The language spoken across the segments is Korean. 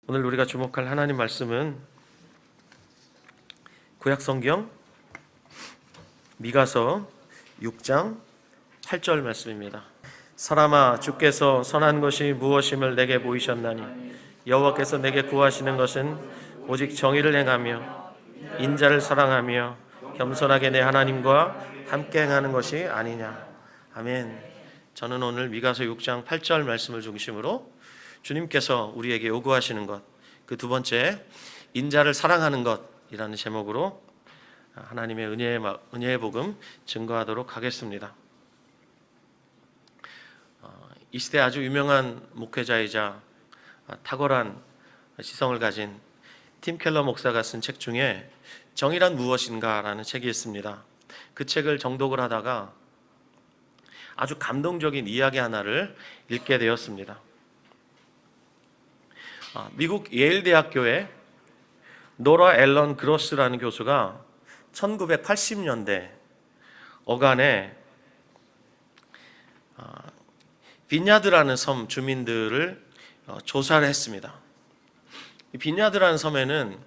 오늘 우리가 주목할 하나님 말씀은 구약성경 미가서 6장 8절 말씀입니다. 사람아, 주께서 선한 것이 무엇임을 내게 보이셨나니 여호와께서 내게 구하시는 것은 오직 정의를 행하며 인자를 사랑하며 겸손하게 내 하나님과 함께 행하는 것이 아니냐. 아멘. 저는 오늘 미가서 6장 8절 말씀을 중심으로 주님께서 우리에게 요구하시는 것, 그 두 번째, 인자를 사랑하는 것이라는 제목으로 하나님의 은혜의 복음 증거하도록 하겠습니다. 이 시대 아주 유명한 목회자이자 탁월한 시성을 가진 팀 켈러 목사가 쓴 책 중에 정의란 무엇인가라는 책이 있습니다. 그 책을 정독을 하다가 아주 감동적인 이야기 하나를 읽게 되었습니다. 미국 예일 대학교의 노라 앨런 그로스라는 교수가 1980년대 어간에 빈야드라는 섬 주민들을 조사를 했습니다. 이 빈야드라는 섬에는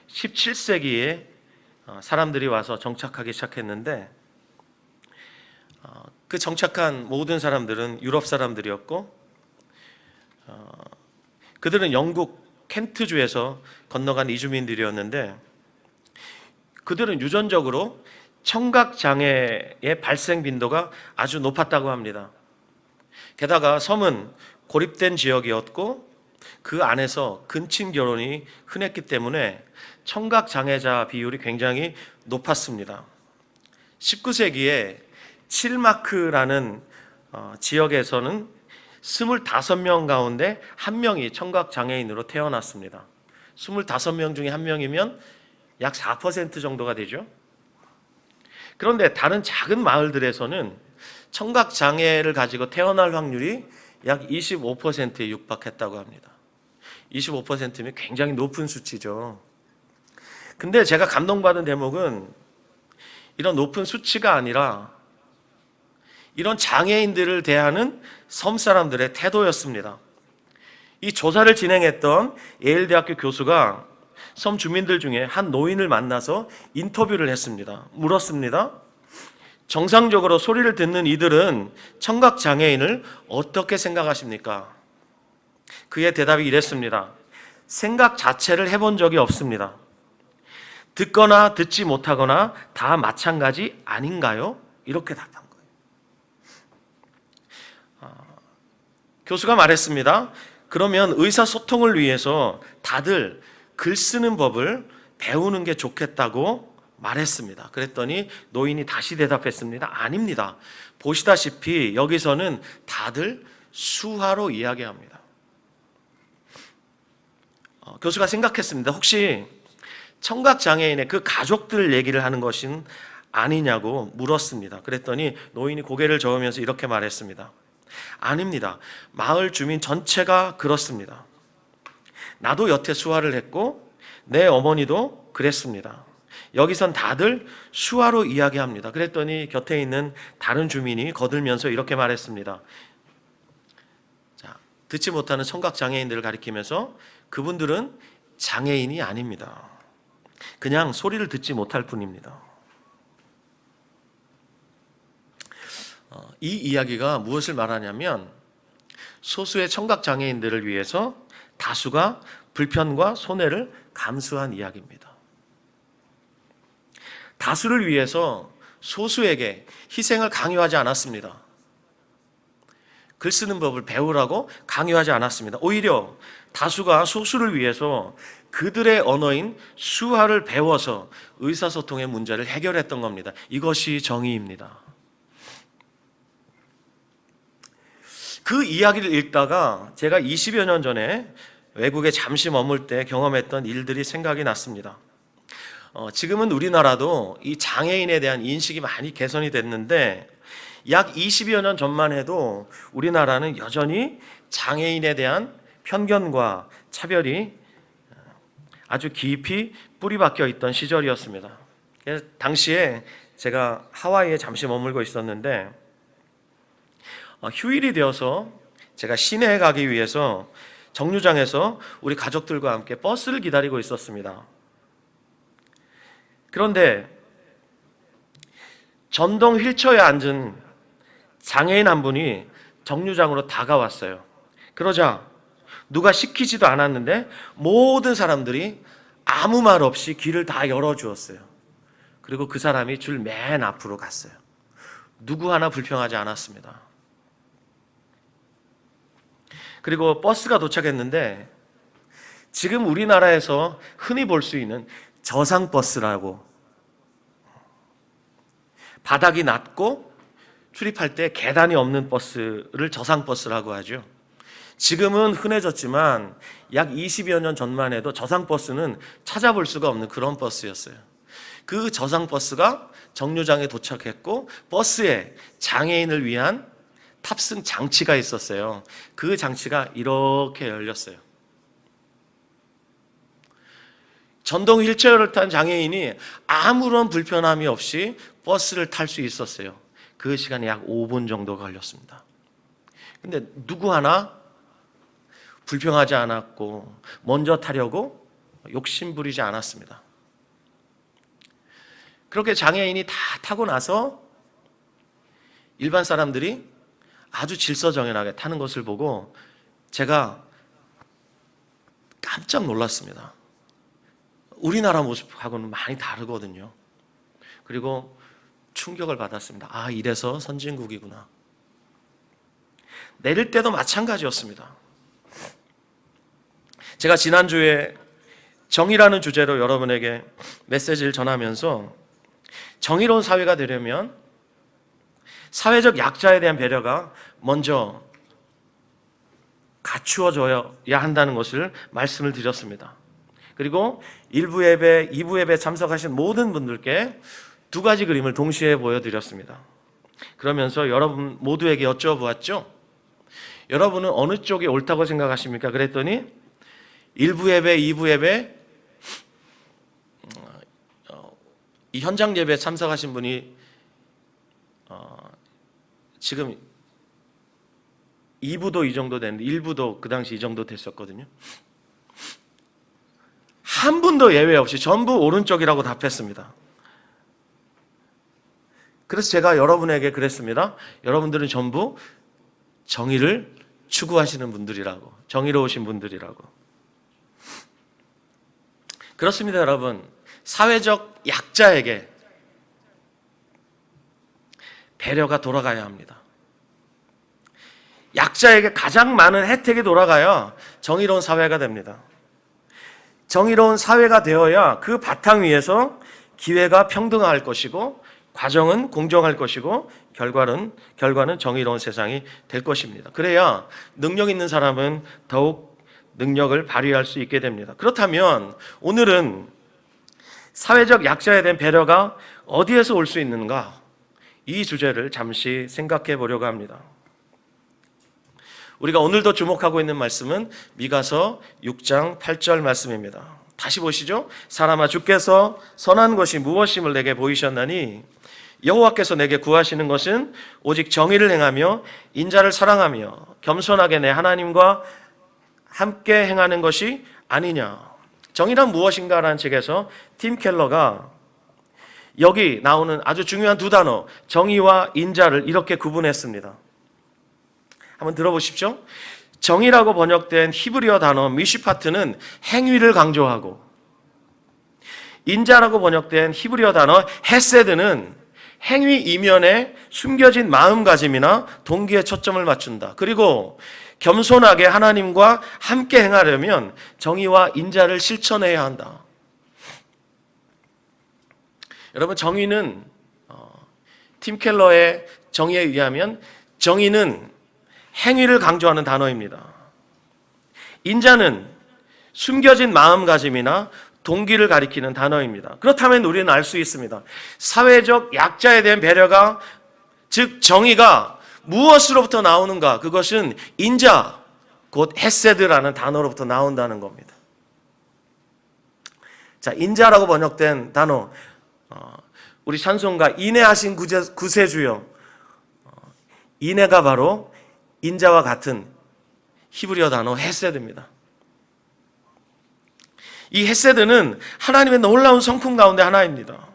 17세기에 사람들이 와서 정착하기 시작했는데 그 정착한 모든 사람들은 유럽 사람들이었고 그들은 영국 켄트주에서 건너간 이주민들이었는데 그들은 유전적으로 청각장애의 발생 빈도가 아주 높았다고 합니다. 게다가 섬은 고립된 지역이었고 그 안에서 근친 결혼이 흔했기 때문에 청각장애자 비율이 굉장히 높았습니다. 19세기에 칠마크라는 지역에서는 25명 가운데 1명이 청각장애인으로 태어났습니다. 25명 중에 1명이면 약 4% 정도가 되죠. 그런데 다른 작은 마을들에서는 청각장애를 가지고 태어날 확률이 약 25%에 육박했다고 합니다. 25%면 굉장히 높은 수치죠. 근데 제가 감동받은 대목은 이런 높은 수치가 아니라 이런 장애인들을 대하는 섬 사람들의 태도였습니다. 이 조사를 진행했던 예일대학교 교수가 섬 주민들 중에 한 노인을 만나서 인터뷰를 했습니다. 물었습니다. 정상적으로 소리를 듣는 이들은 청각장애인을 어떻게 생각하십니까? 그의 대답이 이랬습니다. 생각 자체를 해본 적이 없습니다. 듣거나 듣지 못하거나 다 마찬가지 아닌가요? 이렇게 답한 거예요. 교수가 말했습니다. 그러면 의사소통을 위해서 다들 글 쓰는 법을 배우는 게 좋겠다고 말했습니다. 그랬더니 노인이 다시 대답했습니다. 아닙니다. 보시다시피 여기서는 다들 수화로 이야기합니다. 교수가 생각했습니다. 혹시 청각장애인의 그 가족들 얘기를 하는 것은 아니냐고 물었습니다. 그랬더니 노인이 고개를 저으면서 이렇게 말했습니다. 아닙니다. 마을 주민 전체가 그렇습니다. 나도 여태 수화를 했고 내 어머니도 그랬습니다. 여기선 다들 수화로 이야기합니다. 그랬더니 곁에 있는 다른 주민이 거들면서 이렇게 말했습니다. 자, 듣지 못하는 청각장애인들을 가리키면서 그분들은 장애인이 아닙니다. 그냥 소리를 듣지 못할 뿐입니다. 이 이야기가 무엇을 말하냐면 소수의 청각장애인들을 위해서 다수가 불편과 손해를 감수한 이야기입니다. 다수를 위해서 소수에게 희생을 강요하지 않았습니다. 글 쓰는 법을 배우라고 강요하지 않았습니다. 오히려 다수가 소수를 위해서 그들의 언어인 수화를 배워서 의사소통의 문제를 해결했던 겁니다. 이것이 정의입니다. 그 이야기를 읽다가 제가 20여 년 전에 외국에 잠시 머물 때 경험했던 일들이 생각이 났습니다. 지금은 우리나라도 이 장애인에 대한 인식이 많이 개선이 됐는데 약 20여 년 전만 해도 우리나라는 여전히 장애인에 대한 편견과 차별이 아주 깊이 뿌리박혀 있던 시절이었습니다. 그래서 당시에 제가 하와이에 잠시 머물고 있었는데 휴일이 되어서 제가 시내에 가기 위해서 정류장에서 우리 가족들과 함께 버스를 기다리고 있었습니다. 그런데 전동 휠체어에 앉은 장애인 한 분이 정류장으로 다가왔어요. 그러자 누가 시키지도 않았는데 모든 사람들이 아무 말 없이 길을 다 열어주었어요. 그리고 그 사람이 줄 맨 앞으로 갔어요. 누구 하나 불평하지 않았습니다. 그리고 버스가 도착했는데 지금 우리나라에서 흔히 볼 수 있는 저상버스라고, 바닥이 낮고 출입할 때 계단이 없는 버스를 저상버스라고 하죠. 지금은 흔해졌지만 약 20여 년 전만 해도 저상버스는 찾아볼 수가 없는 그런 버스였어요. 그 저상버스가 정류장에 도착했고 버스에 장애인을 위한 탑승 장치가 있었어요. 그 장치가 이렇게 열렸어요. 전동 휠체어를 탄 장애인이 아무런 불편함이 없이 버스를 탈 수 있었어요. 그 시간이 약 5분 정도 걸렸습니다. 근데 누구 하나 불평하지 않았고 먼저 타려고 욕심 부리지 않았습니다. 그렇게 장애인이 다 타고 나서 일반 사람들이 아주 질서정연하게 타는 것을 보고 제가 깜짝 놀랐습니다. 우리나라 모습하고는 많이 다르거든요. 그리고 충격을 받았습니다. 아, 이래서 선진국이구나. 내릴 때도 마찬가지였습니다. 제가 지난주에 정의라는 주제로 여러분에게 메시지를 전하면서 정의로운 사회가 되려면 사회적 약자에 대한 배려가 먼저 갖추어져야 한다는 것을 말씀을 드렸습니다. 그리고 1부 예배, 2부 예배 참석하신 모든 분들께 두 가지 그림을 동시에 보여드렸습니다. 그러면서 여러분 모두에게 여쭤보았죠. 여러분은 어느 쪽이 옳다고 생각하십니까? 그랬더니 1부 예배, 2부 예배, 이 현장 예배에 참석하신 분이 지금 2부도 이 정도 됐는데 1부도 그 당시 이 정도 됐었거든요. 한 분도 예외 없이 전부 오른쪽이라고 답했습니다. 그래서 제가 여러분에게 그랬습니다. 여러분들은 전부 정의를 추구하시는 분들이라고, 정의로우신 분들이라고. 그렇습니다, 여러분. 사회적 약자에게 배려가 돌아가야 합니다. 약자에게 가장 많은 혜택이 돌아가야 정의로운 사회가 됩니다. 정의로운 사회가 되어야 그 바탕 위에서 기회가 평등할 것이고 과정은 공정할 것이고 결과는 정의로운 세상이 될 것입니다. 그래야 능력 있는 사람은 더욱 능력을 발휘할 수 있게 됩니다. 그렇다면 오늘은 사회적 약자에 대한 배려가 어디에서 올 수 있는가? 이 주제를 잠시 생각해 보려고 합니다. 우리가 오늘도 주목하고 있는 말씀은 미가서 6장 8절 말씀입니다. 다시 보시죠. 사람아, 주께서 선한 것이 무엇임을 내게 보이셨나니 여호와께서 내게 구하시는 것은 오직 정의를 행하며 인자를 사랑하며 겸손하게 내 하나님과 함께 행하는 것이 아니냐. 정의란 무엇인가라는 책에서 팀 켈러가 여기 나오는 아주 중요한 두 단어 정의와 인자를 이렇게 구분했습니다. 한번 들어보십시오. 정의라고 번역된 히브리어 단어 미시파트는 행위를 강조하고, 인자라고 번역된 히브리어 단어 헤세드는 행위 이면에 숨겨진 마음가짐이나 동기에 초점을 맞춘다. 그리고 겸손하게 하나님과 함께 행하려면 정의와 인자를 실천해야 한다. 여러분, 정의는 팀 켈러의 정의에 의하면 정의는 행위를 강조하는 단어입니다. 인자는 숨겨진 마음가짐이나 동기를 가리키는 단어입니다. 그렇다면 우리는 알 수 있습니다. 사회적 약자에 대한 배려가, 즉 정의가 무엇으로부터 나오는가? 그것은 인자, 곧 헤세드라는 단어로부터 나온다는 겁니다. 자, 인자라고 번역된 단어, 우리 찬송가 인애하신 구세주여, 인애가 바로 인자와 같은 히브리어 단어 헤세드입니다. 이 헤세드는 하나님의 놀라운 성품 가운데 하나입니다.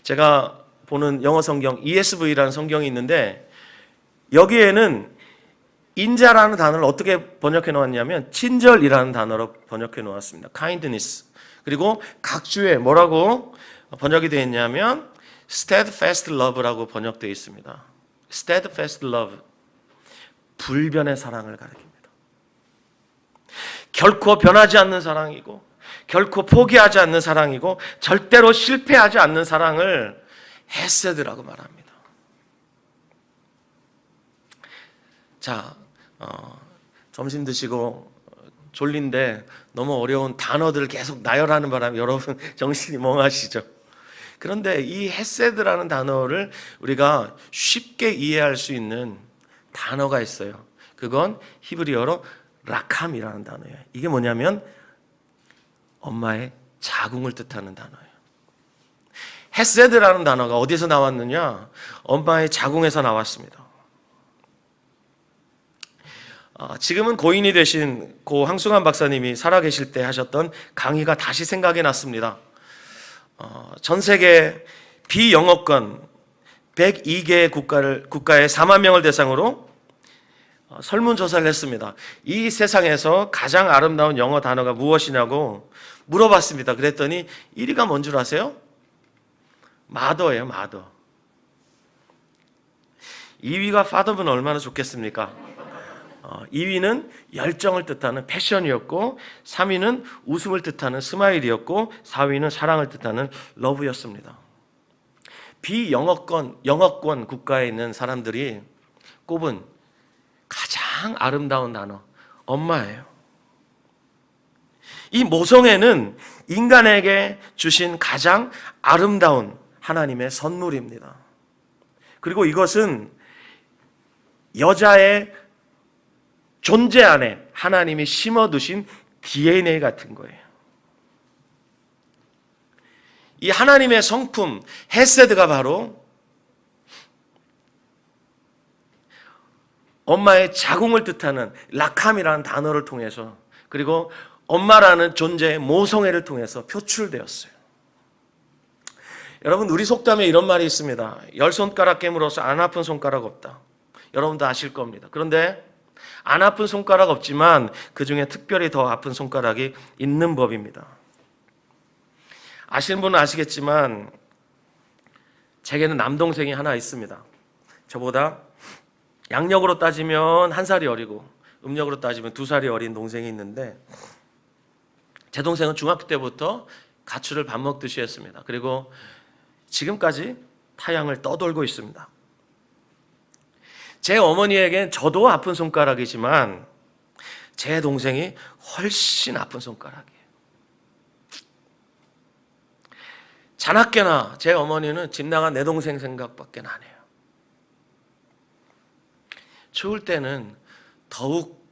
제가 보는 영어 성경 ESV라는 성경이 있는데 여기에는 인자라는 단어를 어떻게 번역해 놓았냐면 친절이라는 단어로 번역해 놓았습니다. kindness. 그리고 각주에 뭐라고 번역이 되어 있냐면 steadfast love라고 번역되어 있습니다. steadfast love. 불변의 사랑을 가리킵니다. 결코 변하지 않는 사랑이고 결코 포기하지 않는 사랑이고 절대로 실패하지 않는 사랑을 헤세드라고 말합니다. 자, 점심 드시고 졸린데 너무 어려운 단어들을 계속 나열하는 바람에 여러분 정신이 멍하시죠? 그런데 이 헤세드라는 단어를 우리가 쉽게 이해할 수 있는 단어가 있어요. 그건 히브리어로 라캄이라는 단어예요. 이게 뭐냐면 엄마의 자궁을 뜻하는 단어예요. 헤세드라는 단어가 어디서 나왔느냐? 엄마의 자궁에서 나왔습니다. 지금은 고인이 되신 고 황승환 박사님이 살아계실 때 하셨던 강의가 다시 생각이 났습니다. 전 세계 비영어권 102개 국가의 4만 명을 대상으로 설문조사를 했습니다. 이 세상에서 가장 아름다운 영어 단어가 무엇이냐고 물어봤습니다. 그랬더니 1위가 뭔 줄 아세요? 마더예요, 마더. 2위가 파더면 얼마나 좋겠습니까? 2위는 열정을 뜻하는 패션이었고 3위는 웃음을 뜻하는 스마일이었고 4위는 사랑을 뜻하는 러브였습니다. 영어권 국가에 있는 사람들이 꼽은 가장 아름다운 단어, 엄마예요. 이 모성애는 인간에게 주신 가장 아름다운 하나님의 선물입니다. 그리고 이것은 여자의 존재 안에 하나님이 심어두신 DNA 같은 거예요. 이 하나님의 성품, 헤세드가 바로 엄마의 자궁을 뜻하는 라캄이라는 단어를 통해서 그리고 엄마라는 존재의 모성애를 통해서 표출되었어요. 여러분, 우리 속담에 이런 말이 있습니다. 10손가락 깨물어서 안 아픈 손가락 없다. 여러분도 아실 겁니다. 그런데 안 아픈 손가락 없지만 그 중에 특별히 더 아픈 손가락이 있는 법입니다. 아시는 분은 아시겠지만 제게는 남동생이 하나 있습니다. 저보다 양력으로 따지면 1살이 어리고 음력으로 따지면 2살이 어린 동생이 있는데 제 동생은 중학교 때부터 가출을 밥 먹듯이 했습니다. 그리고 지금까지 타향을 떠돌고 있습니다. 제 어머니에겐 저도 아픈 손가락이지만 제 동생이 훨씬 아픈 손가락이에요. 자나깨나 제 어머니는 집 나간 내 동생 생각밖에 안 해요. 추울 때는 더욱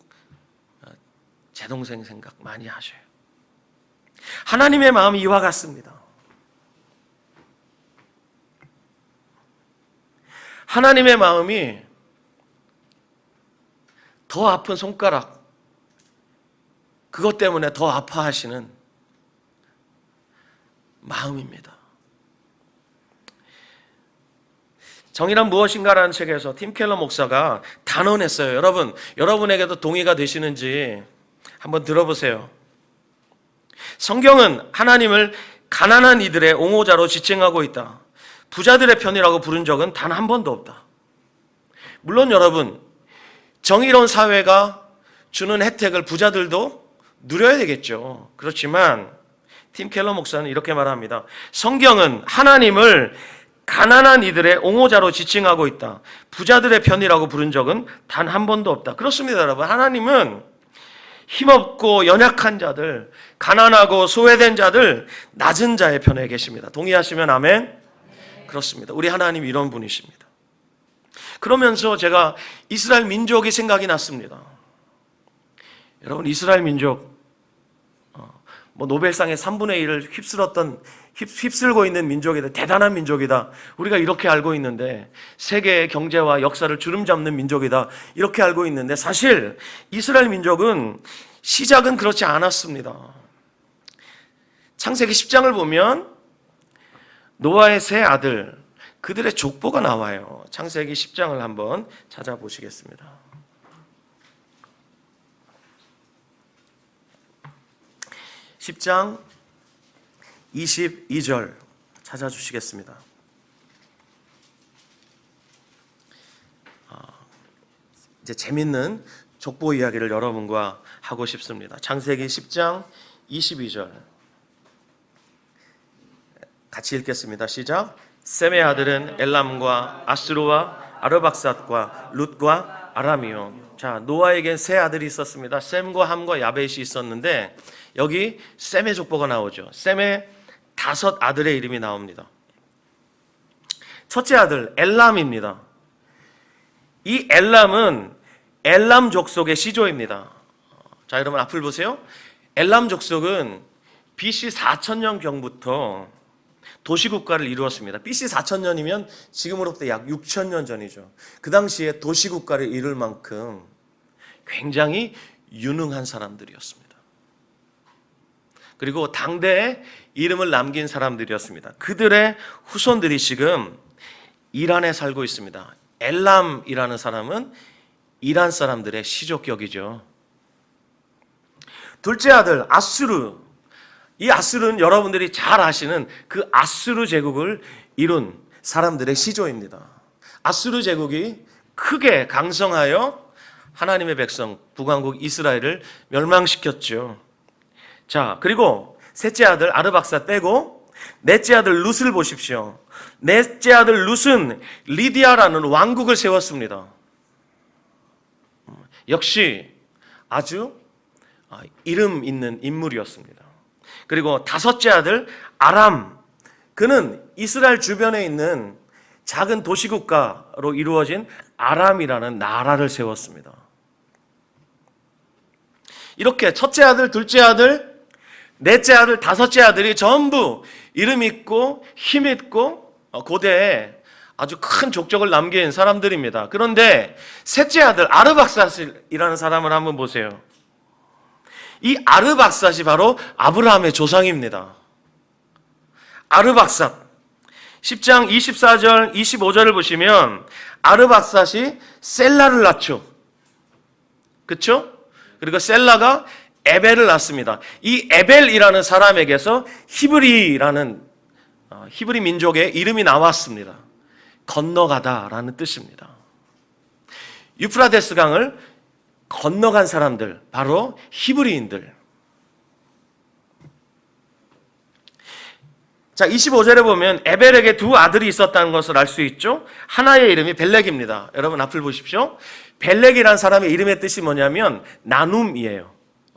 제 동생 생각 많이 하셔요. 하나님의 마음이 이와 같습니다. 하나님의 마음이 더 아픈 손가락, 그것 때문에 더 아파하시는 마음입니다. 정의란 무엇인가라는 책에서 팀 켈러 목사가 단언했어요. 여러분에게도 동의가 되시는지 한번 들어보세요. 성경은 하나님을 가난한 이들의 옹호자로 지칭하고 있다. 부자들의 편이라고 부른 적은 단 한 번도 없다. 물론 여러분, 정의로운 사회가 주는 혜택을 부자들도 누려야 되겠죠. 그렇지만 팀 켈러 목사는 이렇게 말합니다. 성경은 하나님을 가난한 이들의 옹호자로 지칭하고 있다. 부자들의 편이라고 부른 적은 단 한 번도 없다. 그렇습니다, 여러분. 하나님은 힘없고 연약한 자들, 가난하고 소외된 자들, 낮은 자의 편에 계십니다. 동의하시면 아멘? 그렇습니다. 우리 하나님 이런 분이십니다. 그러면서 제가 이스라엘 민족이 생각이 났습니다. 여러분, 이스라엘 민족 노벨상의 3분의 1을 휩쓸고 있는 민족이다. 대단한 민족이다. 우리가 이렇게 알고 있는데, 세계의 경제와 역사를 주름잡는 민족이다. 이렇게 알고 있는데, 사실 이스라엘 민족은 시작은 그렇지 않았습니다. 창세기 10장을 보면 노아의 세 아들, 그들의 족보가 나와요. 창세기 10장을 한번 찾아보시겠습니다. 10장 22절 찾아주시겠습니다. 이제 재밌는 족보 이야기를 여러분과 하고 싶습니다. 창세기 10장 22절 같이 읽겠습니다. 시작. 셈의 아들은 엘람과 아스루와 아르박삿과 룻과 아람이요. 자, 노아에겐 세 아들이 있었습니다. 셈과 함과 야벳이 있었는데 여기 셈의 족보가 나오죠. 셈의 5 아들의 이름이 나옵니다. 첫째 아들 엘람입니다. 이 엘람은 엘람 족속의 시조입니다. 자, 여러분 앞을 보세요. 엘람 족속은 BC 4000년경부터 도시국가를 이루었습니다. BC 4000년이면 지금으로부터 약 6000년 전이죠. 그 당시에 도시국가를 이룰 만큼 굉장히 유능한 사람들이었습니다. 그리고 당대에 이름을 남긴 사람들이었습니다. 그들의 후손들이 지금 이란에 살고 있습니다. 엘람이라는 사람은 이란 사람들의 시족격이죠. 둘째 아들 아수르. 이 아수르는 여러분들이 잘 아시는 그 아수르 제국을 이룬 사람들의 시조입니다. 아수르 제국이 크게 강성하여 하나님의 백성 북왕국 이스라엘을 멸망시켰죠. 자, 그리고 셋째 아들 아르박삿 빼고 넷째 아들 룻을 보십시오. 넷째 아들 룻은 리디아라는 왕국을 세웠습니다. 역시 아주 이름 있는 인물이었습니다. 그리고 다섯째 아들 아람, 그는 이스라엘 주변에 있는 작은 도시국가로 이루어진 아람이라는 나라를 세웠습니다. 이렇게 첫째 아들, 둘째 아들, 넷째 아들, 다섯째 아들이 전부 이름 있고 힘 있고 고대에 아주 큰 족적을 남긴 사람들입니다. 그런데 셋째 아들 아르박삿이라는 사람을 한번 보세요. 이 아르박삿이 바로 아브라함의 조상입니다. 아르박삿 10장 24절 25절을 보시면 아르박삿이 셀라를 낳죠. 그렇죠? 그리고 셀라가 에벨을 낳습니다. 이 에벨이라는 사람에게서 히브리라는 히브리 민족의 이름이 나왔습니다. 건너가다라는 뜻입니다. 유프라데스 강을 건너간 사람들, 바로 히브리인들. 자, 25절에 보면 에벨에게 2 아들이 있었다는 것을 알 수 있죠. 하나의 이름이 벨렉입니다. 여러분 앞을 보십시오. 벨렉이라는 사람의 이름의 뜻이 뭐냐면 나눔이에요.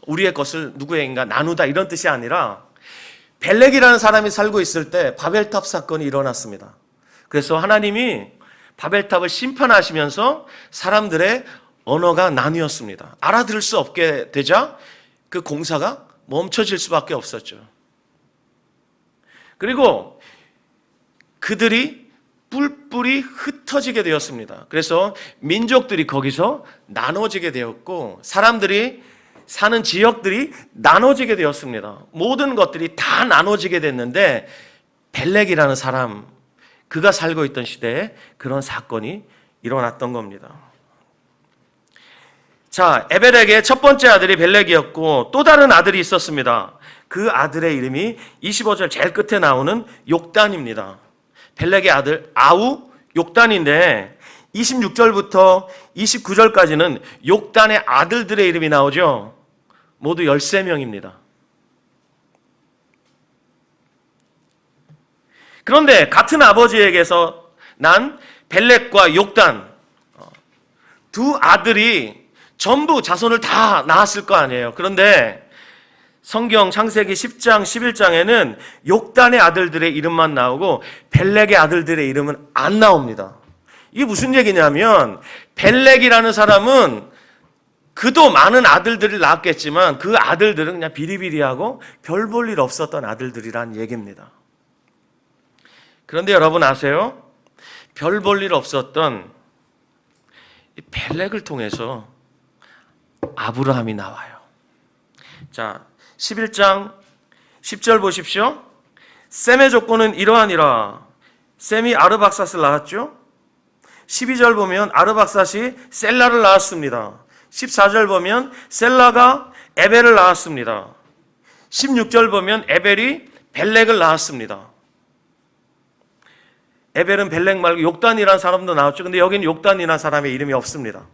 우리의 것을 누구에게인가 나누다 이런 뜻이 아니라 벨렉이라는 사람이 살고 있을 때 바벨탑 사건이 일어났습니다. 그래서 하나님이 바벨탑을 심판하시면서 사람들의 언어가 나뉘었습니다. 알아들을 수 없게 되자 그 공사가 멈춰질 수밖에 없었죠. 그리고 그들이 뿔뿔이 흩어지게 되었습니다. 그래서 민족들이 거기서 나눠지게 되었고 사람들이 사는 지역들이 나눠지게 되었습니다. 모든 것들이 다 나눠지게 됐는데 벨렉이라는 사람, 그가 살고 있던 시대에 그런 사건이 일어났던 겁니다. 자, 에벨에게 첫 번째 아들이 벨렉이었고 또 다른 아들이 있었습니다. 그 아들의 이름이 25절 제일 끝에 나오는 욕단입니다. 벨렉의 아들 아우 욕단인데 26절부터 29절까지는 욕단의 아들들의 이름이 나오죠. 모두 13명입니다. 그런데 같은 아버지에게서 난 벨렉과 욕단 2 아들이 전부 자손을 다 낳았을 거 아니에요. 그런데 성경 창세기 10장 11장에는 욕단의 아들들의 이름만 나오고 벨렉의 아들들의 이름은 안 나옵니다. 이게 무슨 얘기냐면 벨렉이라는 사람은 그도 많은 아들들을 낳았겠지만 그 아들들은 그냥 비리비리하고 별 볼 일 없었던 아들들이란 얘기입니다. 그런데 여러분 아세요? 별 볼 일 없었던 벨렉을 통해서 아브라함이 나와요. 자, 11장 10절 보십시오. 셈의 조건은 이러하니라. 셈이 아르박삿을 낳았죠. 12절 보면 아르박삿이 셀라를 낳았습니다. 14절 보면 셀라가 에벨을 낳았습니다. 16절 보면 에벨이 벨렉을 낳았습니다. 에벨은 벨렉 말고 욕단이라는 사람도 나왔죠. 근데 여기는 욕단이라는 사람의 이름이 없습니다.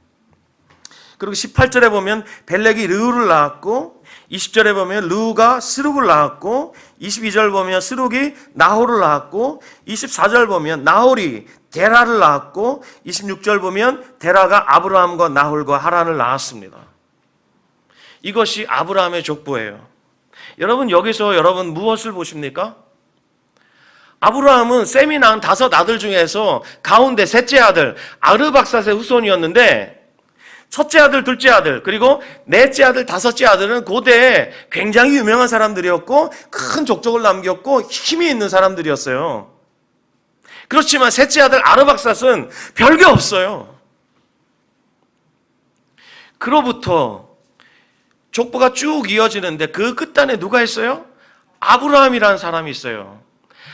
그리고 18절에 보면 벨렉이 르우를 낳았고, 20절에 보면 르우가 스룩을 낳았고, 22절 보면 스룩이 나홀을 낳았고, 24절 보면 나홀이 데라를 낳았고, 26절 보면 데라가 아브라함과 나홀과 하란을 낳았습니다. 이것이 아브라함의 족보예요. 여러분 여기서 여러분 무엇을 보십니까? 아브라함은 셈이 낳은 5 아들 중에서 가운데 셋째 아들 아르박삿의 후손이었는데, 첫째 아들, 둘째 아들, 그리고 넷째 아들, 5째 아들은 고대에 굉장히 유명한 사람들이었고 큰 족적을 남겼고 힘이 있는 사람들이었어요. 그렇지만 셋째 아들 아르박삿은 별게 없어요. 그로부터 족보가 쭉 이어지는데 그 끝단에 누가 있어요? 아브라함이라는 사람이 있어요.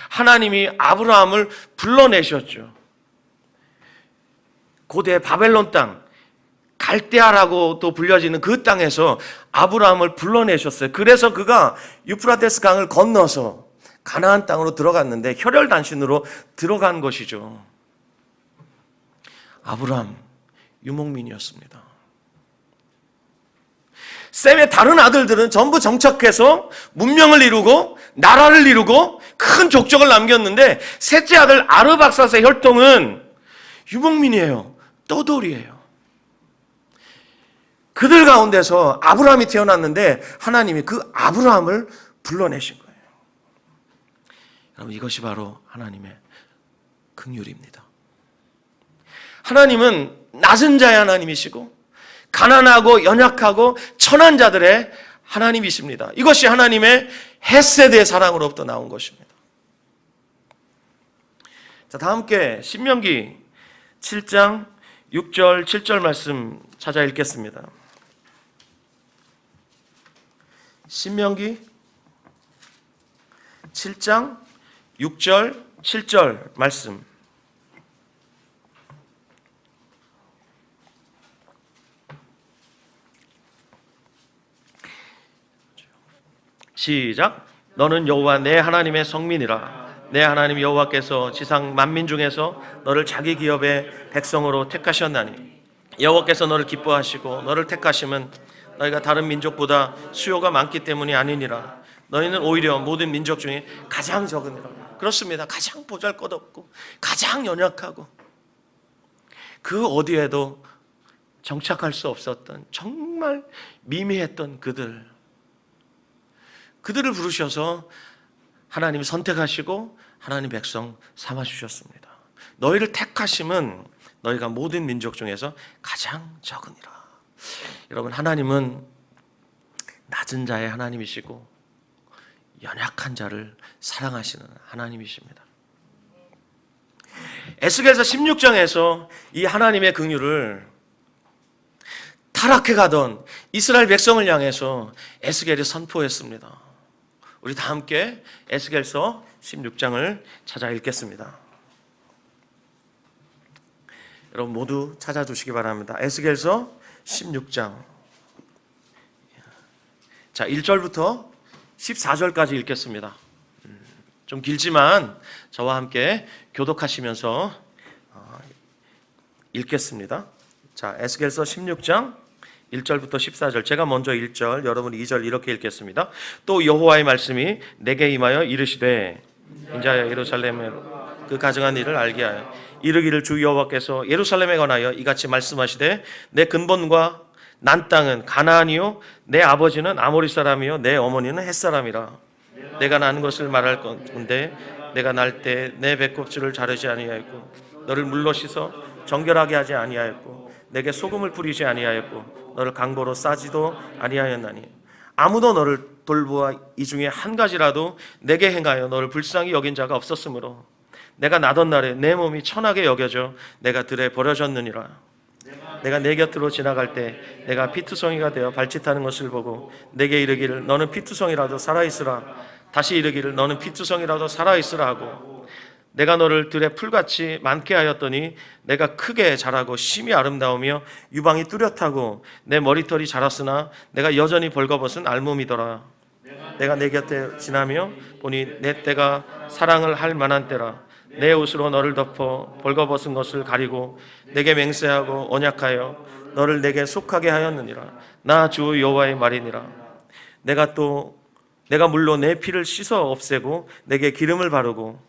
하나님이 아브라함을 불러내셨죠. 고대 바벨론 땅, 갈대아라고 또 불려지는 그 땅에서 아브라함을 불러내셨어요. 그래서 그가 유프라테스 강을 건너서 가나안 땅으로 들어갔는데 혈혈단신으로 들어간 것이죠. 아브라함 유목민이었습니다. 셈의 다른 아들들은 전부 정착해서 문명을 이루고 나라를 이루고 큰 족적을 남겼는데 셋째 아들 아르박삿의 혈통은 유목민이에요. 떠돌이에요. 그들 가운데서 아브라함이 태어났는데 하나님이 그 아브라함을 불러내신 거예요. 여러분 이것이 바로 하나님의 긍휼입니다. 하나님은 낮은 자의 하나님이시고 가난하고 연약하고 천한 자들의 하나님이십니다. 이것이 하나님의 헤세드의 사랑으로부터 나온 것입니다. 자, 다 함께 신명기 7장 6절 7절 말씀 찾아 읽겠습니다. 신명기 7장 6절 7절 말씀. 시작. 너는 여호와 내 하나님의 성민이라. 내 하나님 여호와께서 지상 만민 중에서 너를 자기 기업의 백성으로 택하셨나니 여호와께서 너를 기뻐하시고 너를 택하심은 너희가 다른 민족보다 수요가 많기 때문이 아니니라. 너희는 오히려 모든 민족 중에 가장 적으니라. 그렇습니다. 가장 보잘것없고 가장 연약하고 그 어디에도 정착할 수 없었던 정말 미미했던 그들을 부르셔서 하나님이 선택하시고 하나님 백성 삼아주셨습니다. 너희를 택하심은 너희가 모든 민족 중에서 가장 적으니라. 여러분 하나님은 낮은 자의 하나님이시고 연약한 자를 사랑하시는 하나님이십니다. 에스겔서 16장에서 이 하나님의 긍휼을 타락해 가던 이스라엘 백성을 향해서 에스겔이 선포했습니다. 우리 다 함께 에스겔서 16장을 찾아 읽겠습니다. 여러분 모두 찾아주시기 바랍니다. 에스겔서 16장. 자, 1절부터 14절까지 읽겠습니다. 좀 길지만 저와 함께 교독하시면서 읽겠습니다. 자, 에스겔서 16장 1절부터 14절. 제가 먼저 1절, 여러분 2절 이렇게 읽겠습니다. 또 여호와의 말씀이 내게 임하여 이르시되 인자여 예루살렘에 그 가증한 일을 알게 하여 이르기를 주 여호와께서 예루살렘에 관하여 이같이 말씀하시되 내 근본과 난 땅은 가나안이요 내 아버지는 아모리 사람이요 내 어머니는 헷 사람이라. 내가 난 것을 말할 건데 내가 날 때 내 배꼽줄을 자르지 아니하였고 너를 물로 씻어 정결하게 하지 아니하였고 내게 소금을 뿌리지 아니하였고 너를 강보로 싸지도 아니하였나니 아무도 너를 돌보아 이 중에 한 가지라도 내게 행하여 너를 불쌍히 여긴 자가 없었으므로 내가 나던 날에 내 몸이 천하게 여겨져 내가 들에 버려졌느니라. 내가 내 곁으로 지나갈 때 내가 피투성이가 되어 발짓하는 것을 보고 내게 이르기를 너는 피투성이라도 살아있으라. 다시 이르기를 너는 피투성이라도 살아있으라 하고 내가 너를 들에 풀같이 많게 하였더니 내가 크게 자라고 심히 아름다우며 유방이 뚜렷하고 내 머리털이 자랐으나 내가 여전히 벌거벗은 알몸이더라. 내가 내 곁에 지나며 보니 내 때가 사랑을 할 만한 때라. 내 옷으로 너를 덮어 벌거벗은 것을 가리고 내게 맹세하고 언약하여 너를 내게 속하게 하였느니라. 나 주 여호와의 말이니라. 내가 물로 내 피를 씻어 없애고 내게 기름을 바르고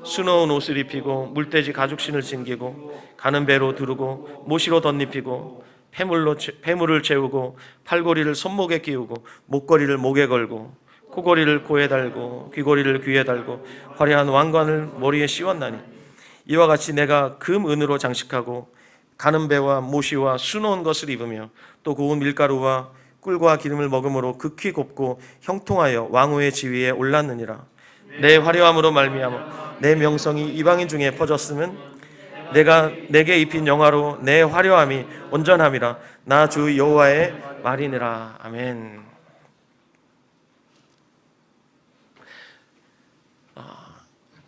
수놓은 옷을 입히고 물돼지 가죽신을 챙기고 가는 배로 두르고 모시로 덧입히고 폐물을 채우고 팔고리를 손목에 끼우고 목걸이를 목에 걸고 코고리를 코에 달고 귀고리를 귀에 달고 화려한 왕관을 머리에 씌웠나니 이와 같이 내가 금 은으로 장식하고 가는 배와 모시와 수놓은 것을 입으며 또 고운 밀가루와 꿀과 기름을 먹음으로 극히 곱고 형통하여 왕후의 지위에 올랐느니라. 내 화려함으로 말미암아 내 명성이 이방인 중에 퍼졌으면 내가 내게 입힌 영화로 내 화려함이 온전함이라. 나 주 여호와의 말이니라. 아멘.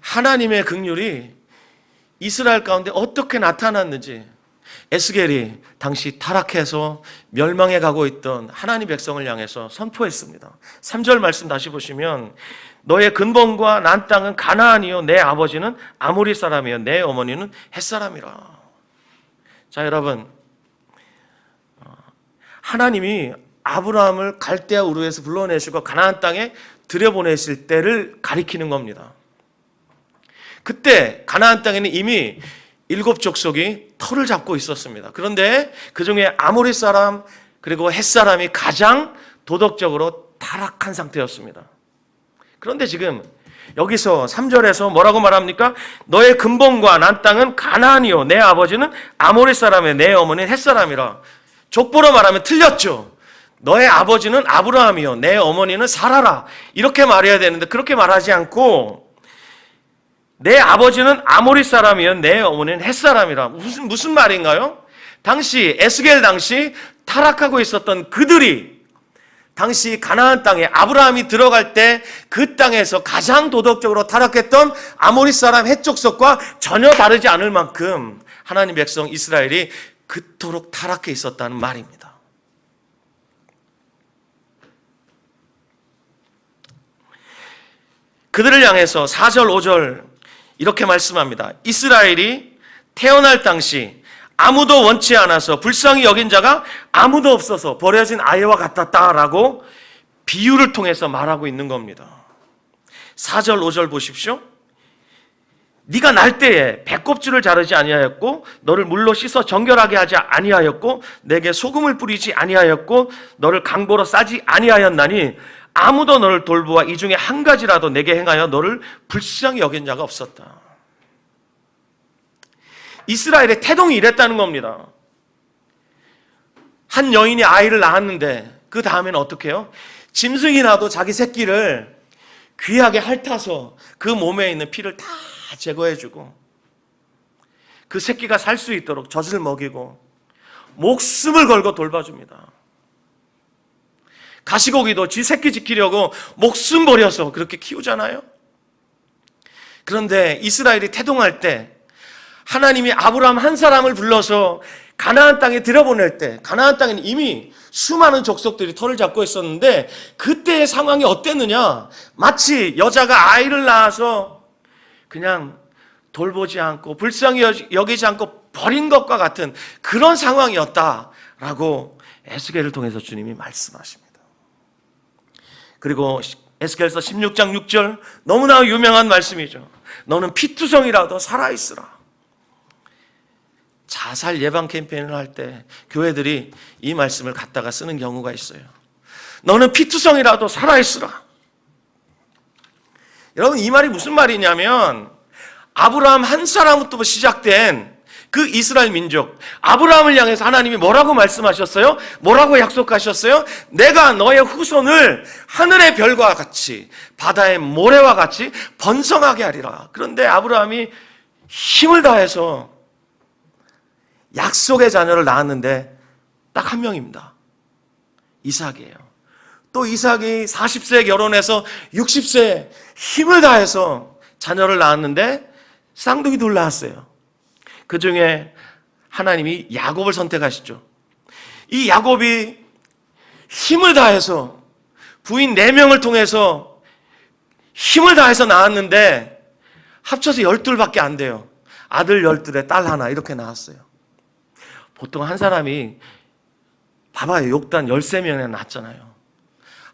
하나님의 긍휼이 이스라엘 가운데 어떻게 나타났는지 에스겔이 당시 타락해서 멸망해 가고 있던 하나님 백성을 향해서 선포했습니다. 3절 말씀 다시 보시면 너의 근본과 난 땅은 가나안이요 내 아버지는 아모리 사람이요 내 어머니는 헷사람이라. 자, 여러분, 하나님이 아브라함을 갈대아 우르에서 불러내시고 가나안 땅에 들여보내실 때를 가리키는 겁니다. 그때 가나안 땅에는 이미 7족속이 터를 잡고 있었습니다. 그런데 그 중에 아모리 사람 그리고 헷 사람이 가장 도덕적으로 타락한 상태였습니다. 그런데 지금 여기서 3절에서 뭐라고 말합니까? 너의 근본과 난 땅은 가나안이요 내 아버지는 아모리 사람이요 내 어머니는 헷 사람이라. 족보로 말하면 틀렸죠. 너의 아버지는 아브라함이요 내 어머니는 사라라. 이렇게 말해야 되는데 그렇게 말하지 않고 내 아버지는 아모리 사람이요 내 어머니는 헷 사람이라. 무슨 말인가요? 당시 에스겔 당시 타락하고 있었던 그들이 당시 가나안 땅에 아브라함이 들어갈 때 그 땅에서 가장 도덕적으로 타락했던 아모리 사람 헷 족속과 전혀 다르지 않을 만큼 하나님 백성 이스라엘이 그토록 타락해 있었다는 말입니다. 그들을 향해서 4절 5절 이렇게 말씀합니다. 이스라엘이 태어날 당시 아무도 원치 않아서 불쌍히 여긴 자가 아무도 없어서 버려진 아이와 같았다라고 비유를 통해서 말하고 있는 겁니다. 4절 5절 보십시오. 네가 날 때에 배꼽줄을 자르지 아니하였고 너를 물로 씻어 정결하게 하지 아니하였고 내게 소금을 뿌리지 아니하였고 너를 강보로 싸지 아니하였나니 아무도 너를 돌보아 이 중에 한 가지라도 내게 행하여 너를 불쌍히 여긴 자가 없었다. 이스라엘의 태동이 이랬다는 겁니다. 한 여인이 아이를 낳았는데 그 다음에는 어떻게 해요? 짐승이 나도 자기 새끼를 귀하게 핥아서 그 몸에 있는 피를 다 제거해주고 그 새끼가 살 수 있도록 젖을 먹이고 목숨을 걸고 돌봐줍니다. 가시고기도 지 새끼 지키려고 목숨 버려서 그렇게 키우잖아요. 그런데 이스라엘이 태동할 때 하나님이 아브라함 한 사람을 불러서 가나안 땅에 들여보낼 때 가나안 땅에는 이미 수많은 족속들이 터를 잡고 있었는데 그때의 상황이 어땠느냐? 마치 여자가 아이를 낳아서 그냥 돌보지 않고 불쌍히 여기지 않고 버린 것과 같은 그런 상황이었다라고 에스겔을 통해서 주님이 말씀하십니다. 그리고 에스겔서 16장 6절 너무나 유명한 말씀이죠. 너는 피투성이라도 살아있으라. 자살 예방 캠페인을 할 때 교회들이 이 말씀을 갖다가 쓰는 경우가 있어요. 너는 피투성이라도 살아있으라. 여러분 이 말이 무슨 말이냐면 아브라함 한 사람부터 시작된 그 이스라엘 민족, 아브라함을 향해서 하나님이 뭐라고 말씀하셨어요? 뭐라고 약속하셨어요? 내가 너의 후손을 하늘의 별과 같이 바다의 모래와 같이 번성하게 하리라. 그런데 아브라함이 힘을 다해서 약속의 자녀를 낳았는데 딱 한 명입니다. 이삭이에요. 또 이삭이 40세에 결혼해서 60세에 힘을 다해서 자녀를 낳았는데 쌍둥이 둘 낳았어요. 그 중에 하나님이 야곱을 선택하시죠. 이 야곱이 힘을 다해서 부인 4명을 통해서 힘을 다해서 낳았는데 합쳐서 12밖에 안 돼요. 아들 12에 딸 하나 이렇게 낳았어요. 보통 한 사람이 봐봐요. 욕단 13명이나 낳았잖아요.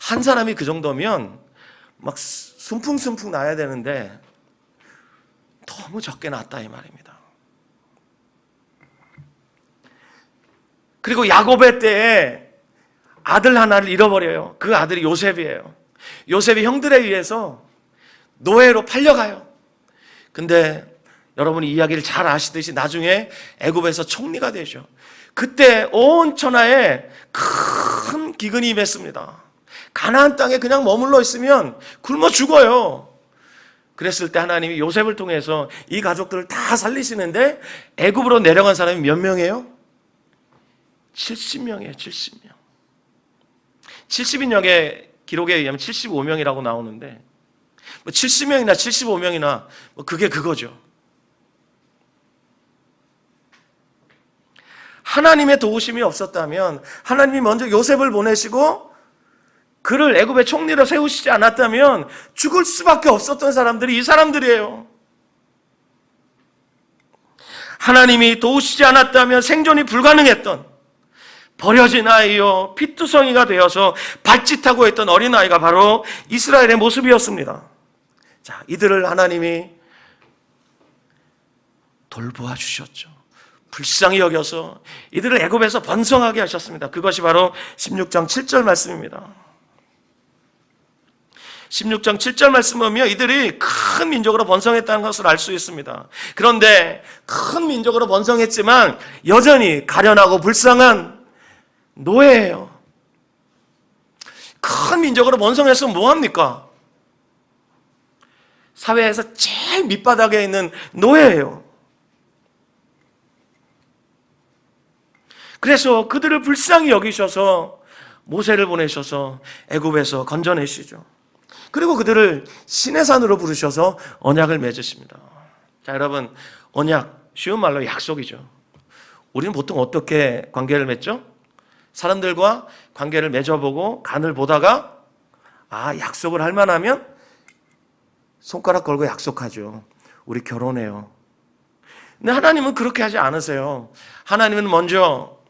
한 사람이 그 정도면 막 순풍순풍 나야 되는데 너무 적게 낳았다 이 말입니다. 그리고 야곱의 때에 아들 하나를 잃어버려요. 그 아들이 요셉이에요. 요셉이 형들에 의해서 노예로 팔려가요. 근데 여러분이 이야기를 잘 아시듯이 나중에 애굽에서 총리가 되죠. 그때 온 천하에 큰 기근이 임했습니다. 가나안 땅에 그냥 머물러 있으면 굶어 죽어요. 그랬을 때 하나님이 요셉을 통해서 이 가족들을 다 살리시는데 애굽으로 내려간 사람이 몇 명이에요? 70명이에요. 70명. 70인역의 기록에 의하면 75명이라고 나오는데 70명이나 75명이나 그게 그거죠. 하나님의 도우심이 없었다면, 하나님이 먼저 요셉을 보내시고 그를 애굽의 총리로 세우시지 않았다면 죽을 수밖에 없었던 사람들이 이 사람들이에요. 하나님이 도우시지 않았다면 생존이 불가능했던 버려진 아이요 피투성이가 되어서 발짓하고 있던 어린아이가 바로 이스라엘의 모습이었습니다. 자, 이들을 하나님이 돌보아 주셨죠. 불쌍히 여겨서 이들을 애굽에서 번성하게 하셨습니다. 그것이 바로 16장 7절 말씀입니다. 16장 7절 말씀 보면 이들이 큰 민족으로 번성했다는 것을 알 수 있습니다. 그런데 큰 민족으로 번성했지만 여전히 가련하고 불쌍한 노예예요. 큰 민족으로 번성했으면 뭐합니까? 사회에서 제일 밑바닥에 있는 노예예요. 그래서 그들을 불쌍히 여기셔서 모세를 보내셔서 애굽에서 건져내시죠. 그리고 그들을 시내산으로 부르셔서 언약을 맺으십니다. 자, 여러분, 언약, 쉬운 말로 약속이죠. 우리는 보통 어떻게 관계를 맺죠? 사람들과 관계를 맺어보고 간을 보다가 약속을 할 만하면 손가락 걸고 약속하죠. 우리 결혼해요. 근데 하나님은 그렇게 하지 않으세요. 하나님은 먼저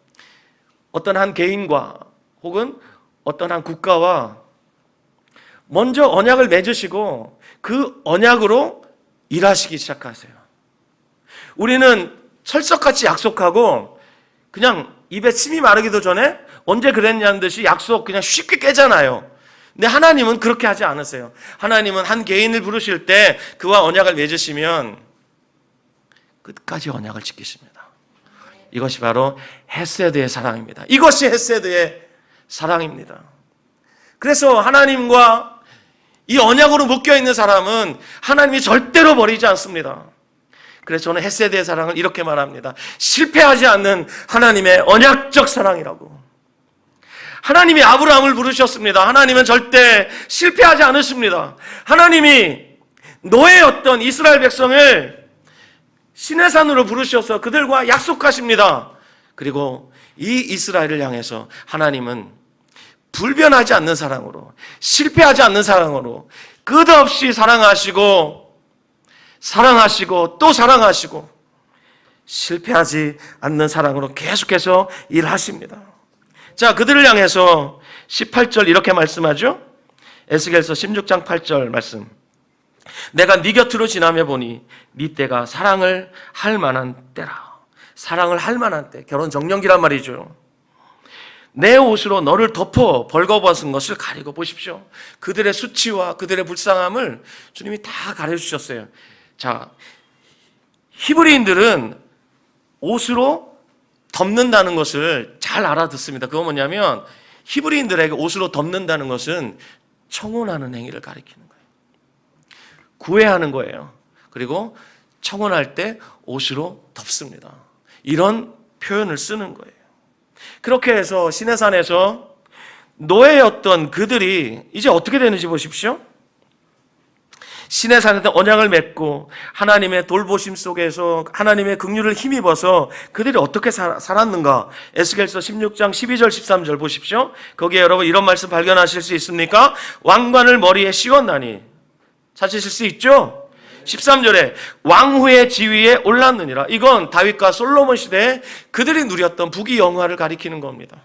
어떤 한 개인과 혹은 어떤 한 국가와 먼저 언약을 맺으시고 그 언약으로 일하시기 시작하세요. 우리는 철석같이 약속하고 그냥 입에 침이 마르기도 전에 언제 그랬냐는 듯이 약속 그냥 쉽게 깨잖아요. 근데 하나님은 그렇게 하지 않으세요. 하나님은 한 개인을 부르실 때 그와 언약을 맺으시면 끝까지 언약을 지키십니다. 이것이 바로 헤세드의 사랑입니다. 이것이 헤세드의 사랑입니다. 그래서 하나님과 이 언약으로 묶여있는 사람은 하나님이 절대로 버리지 않습니다. 그래서 저는 헤세드의 사랑을 이렇게 말합니다. 실패하지 않는 하나님의 언약적 사랑이라고. 하나님이 아브라함을 부르셨습니다. 하나님은 절대 실패하지 않으십니다. 하나님이 노예였던 이스라엘 백성을 시내산으로 부르셔서 그들과 약속하십니다. 그리고 이 이스라엘을 향해서 하나님은 불변하지 않는 사랑으로, 실패하지 않는 사랑으로 끝없이 사랑하시고 또 사랑하시고 실패하지 않는 사랑으로 계속해서 일하십니다. 자, 그들을 향해서 18절 이렇게 말씀하죠. 에스겔서 16장 8절 말씀. 내가 네 곁으로 지나며 보니 네 때가 사랑을 할 만한 때라. 사랑을 할 만한 때. 결혼 정년기란 말이죠. 내 옷으로 너를 덮어 벌거벗은 것을 가리고 보십시오. 그들의 수치와 그들의 불쌍함을 주님이 다 가려주셨어요. 자, 히브리인들은 옷으로 덮는다는 것을 잘 알아듣습니다. 그거 뭐냐면 히브리인들에게 옷으로 덮는다는 것은 청혼하는 행위를 가리키는 거예요. 구애하는 거예요. 그리고 청혼할 때 옷으로 덮습니다. 이런 표현을 쓰는 거예요. 그렇게 해서 시내산에서 노예였던 그들이 이제 어떻게 되는지 보십시오. 시내산에서 언약을 맺고 하나님의 돌보심 속에서 하나님의 긍휼을 힘입어서 그들이 어떻게 살았는가. 에스겔서 16장 12절 13절 보십시오. 거기에 여러분 이런 말씀 발견하실 수 있습니까? 왕관을 머리에 씌웠나니. 찾으실 수 있죠? 13절에 왕후의 지위에 올랐느니라. 이건 다윗과 솔로몬 시대에 그들이 누렸던 부귀 영화를 가리키는 겁니다.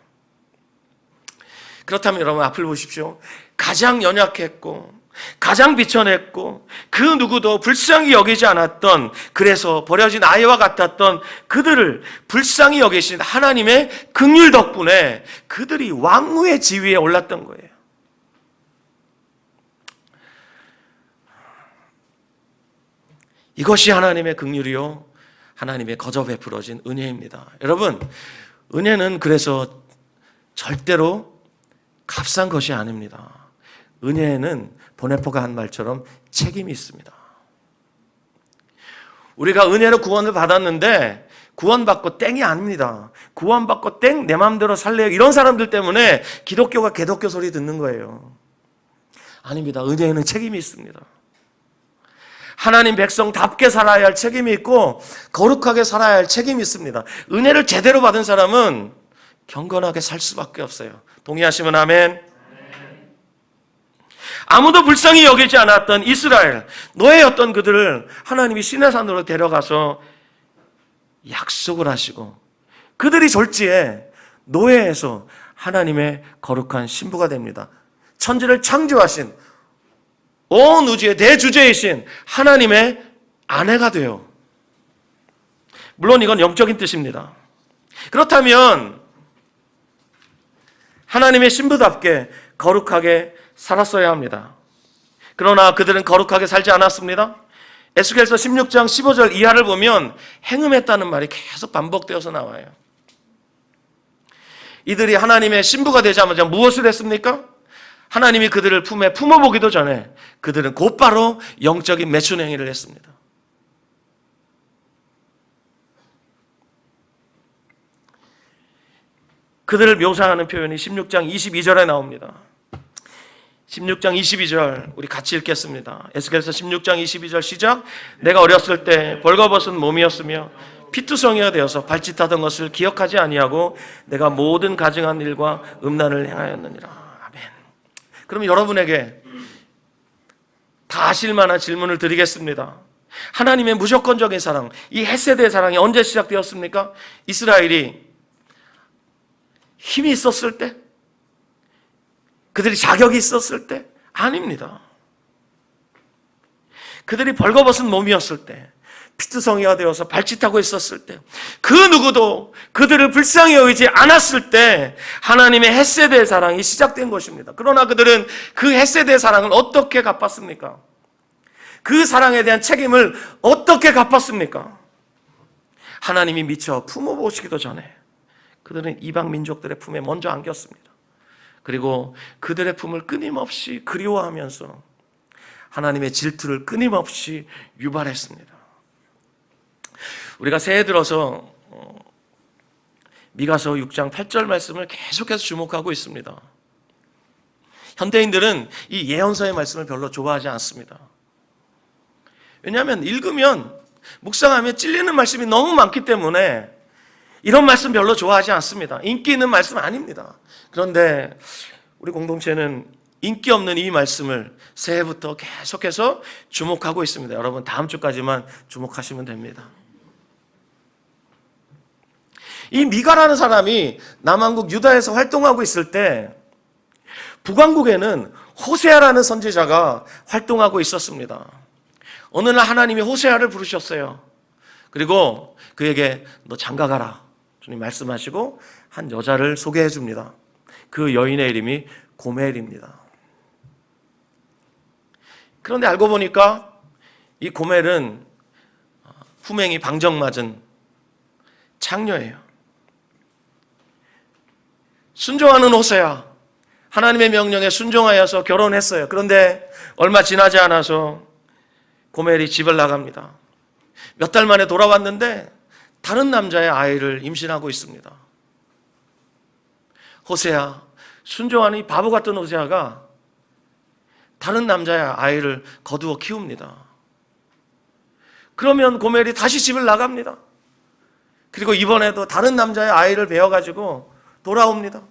그렇다면 여러분 앞을 보십시오. 가장 연약했고 가장 비천했고 그 누구도 불쌍히 여기지 않았던, 그래서 버려진 아이와 같았던 그들을 불쌍히 여기신 하나님의 긍휼 덕분에 그들이 왕후의 지위에 올랐던 거예요. 이것이 하나님의 긍휼이요 하나님의 거저 베풀어진 은혜입니다. 여러분, 은혜는 그래서 절대로 값싼 것이 아닙니다. 은혜에는 보네포가 한 말처럼 책임이 있습니다. 우리가 은혜로 구원을 받았는데 구원받고 땡이 아닙니다. 구원받고 땡 내 마음대로 살래요, 이런 사람들 때문에 기독교가 개독교 소리 듣는 거예요. 아닙니다. 은혜에는 책임이 있습니다. 하나님 백성답게 살아야 할 책임이 있고 거룩하게 살아야 할 책임이 있습니다. 은혜를 제대로 받은 사람은 경건하게 살 수밖에 없어요. 동의하시면 아멘. 아무도 불쌍히 여기지 않았던 이스라엘, 노예였던 그들을 하나님이 시내산으로 데려가서 약속을 하시고 그들이 졸지에 노예에서 하나님의 거룩한 신부가 됩니다. 천지를 창조하신 온 우주의 대주제이신 하나님의 아내가 돼요. 물론 이건 영적인 뜻입니다. 그렇다면 하나님의 신부답게 거룩하게 살았어야 합니다. 그러나 그들은 거룩하게 살지 않았습니다. 에스겔서 16장 15절 이하를 보면 행음했다는 말이 계속 반복되어서 나와요. 이들이 하나님의 신부가 되자마자 무엇을 했습니까? 하나님이 그들을 품에 품어보기도 전에 그들은 곧바로 영적인 매춘 행위를 했습니다. 그들을 묘사하는 표현이 16장 22절에 나옵니다. 16장 22절 우리 같이 읽겠습니다. 에스겔서 16장 22절 시작. 내가 어렸을 때 벌거벗은 몸이었으며 피투성이가 되어서 발짓하던 것을 기억하지 아니하고 내가 모든 가증한 일과 음란을 행하였느니라. 아멘. 그럼 여러분에게 다 아실 만한 질문을 드리겠습니다. 하나님의 무조건적인 사랑, 이 헤세드의 사랑이 언제 시작되었습니까? 이스라엘이 힘이 있었을 때? 그들이 자격이 있었을 때? 아닙니다. 그들이 벌거벗은 몸이었을 때, 피투성이가 되어서 발짓하고 있었을 때, 그 누구도 그들을 불쌍히 여기지 않았을 때 하나님의 헤세드의 사랑이 시작된 것입니다. 그러나 그들은 그 헤세드의 사랑을 어떻게 갚았습니까? 그 사랑에 대한 책임을 어떻게 갚았습니까? 하나님이 미처 품어보시기도 전에 그들은 이방 민족들의 품에 먼저 안겼습니다. 그리고 그들의 품을 끊임없이 그리워하면서 하나님의 질투를 끊임없이 유발했습니다. 우리가 새해 들어서 미가서 6장 8절 말씀을 계속해서 주목하고 있습니다. 현대인들은 이 예언서의 말씀을 별로 좋아하지 않습니다. 왜냐하면 읽으면 묵상하면 찔리는 말씀이 너무 많기 때문에 이런 말씀 별로 좋아하지 않습니다. 인기 있는 말씀 아닙니다. 그런데 우리 공동체는 인기 없는 이 말씀을 새해부터 계속해서 주목하고 있습니다. 여러분 다음 주까지만 주목하시면 됩니다. 이 미가라는 사람이 남왕국 유다에서 활동하고 있을 때 북왕국에는 호세아라는 선지자가 활동하고 있었습니다. 어느 날 하나님이 호세아를 부르셨어요. 그리고 그에게 너 장가가라 주님 말씀하시고 한 여자를 소개해 줍니다. 그 여인의 이름이 고멜입니다. 그런데 알고 보니까 이 고멜은 후맹이 방정맞은 창녀예요. 순종하는 호세아, 하나님의 명령에 순종하여서 결혼했어요. 그런데 얼마 지나지 않아서 고멜이 집을 나갑니다. 몇 달 만에 돌아왔는데 다른 남자의 아이를 임신하고 있습니다. 호세아, 순종하는 이 바보 같은 호세아가 다른 남자의 아이를 거두어 키웁니다. 그러면 고멜이 다시 집을 나갑니다. 그리고 이번에도 다른 남자의 아이를 베어가지고 돌아옵니다.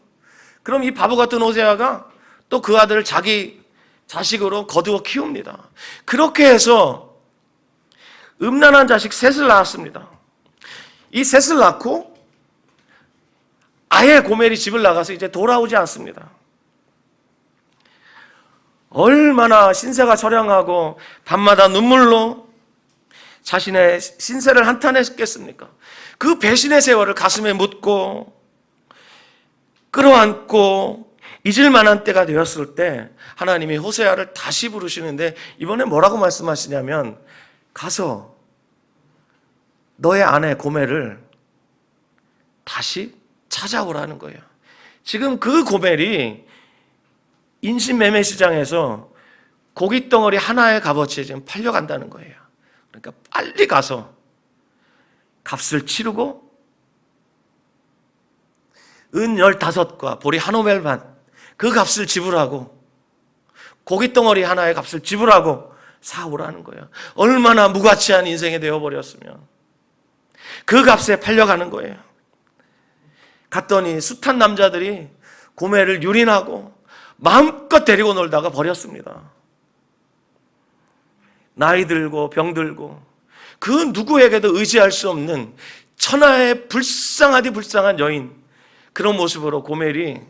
그럼 이 바보 같은 호세아가 또 그 아들을 자기 자식으로 거두어 키웁니다. 그렇게 해서 음란한 자식 셋을 낳았습니다. 이 셋을 낳고 아예 고멜이 집을 나가서 이제 돌아오지 않습니다. 얼마나 신세가 처량하고 밤마다 눈물로 자신의 신세를 한탄했겠습니까? 그 배신의 세월을 가슴에 묻고 끌어안고 잊을 만한 때가 되었을 때 하나님이 호세아를 다시 부르시는데 이번에 뭐라고 말씀하시냐면 가서 너의 아내 고멜을 다시 찾아오라는 거예요. 지금 그 고멜이 인신매매 시장에서 고깃덩어리 하나의 값어치에 지금 팔려간다는 거예요. 그러니까 빨리 가서 값을 치르고 은 15과 보리 한 오멜 반 그 값을 지불하고 고깃덩어리 하나의 값을 지불하고 사오라는 거예요. 얼마나 무가치한 인생이 되어버렸으면 그 값에 팔려가는 거예요. 갔더니 숱한 남자들이 고멜을 유린하고 마음껏 데리고 놀다가 버렸습니다. 나이 들고 병 들고 그 누구에게도 의지할 수 없는 천하의 불쌍하디 불쌍한 여인, 그런 모습으로 고멜이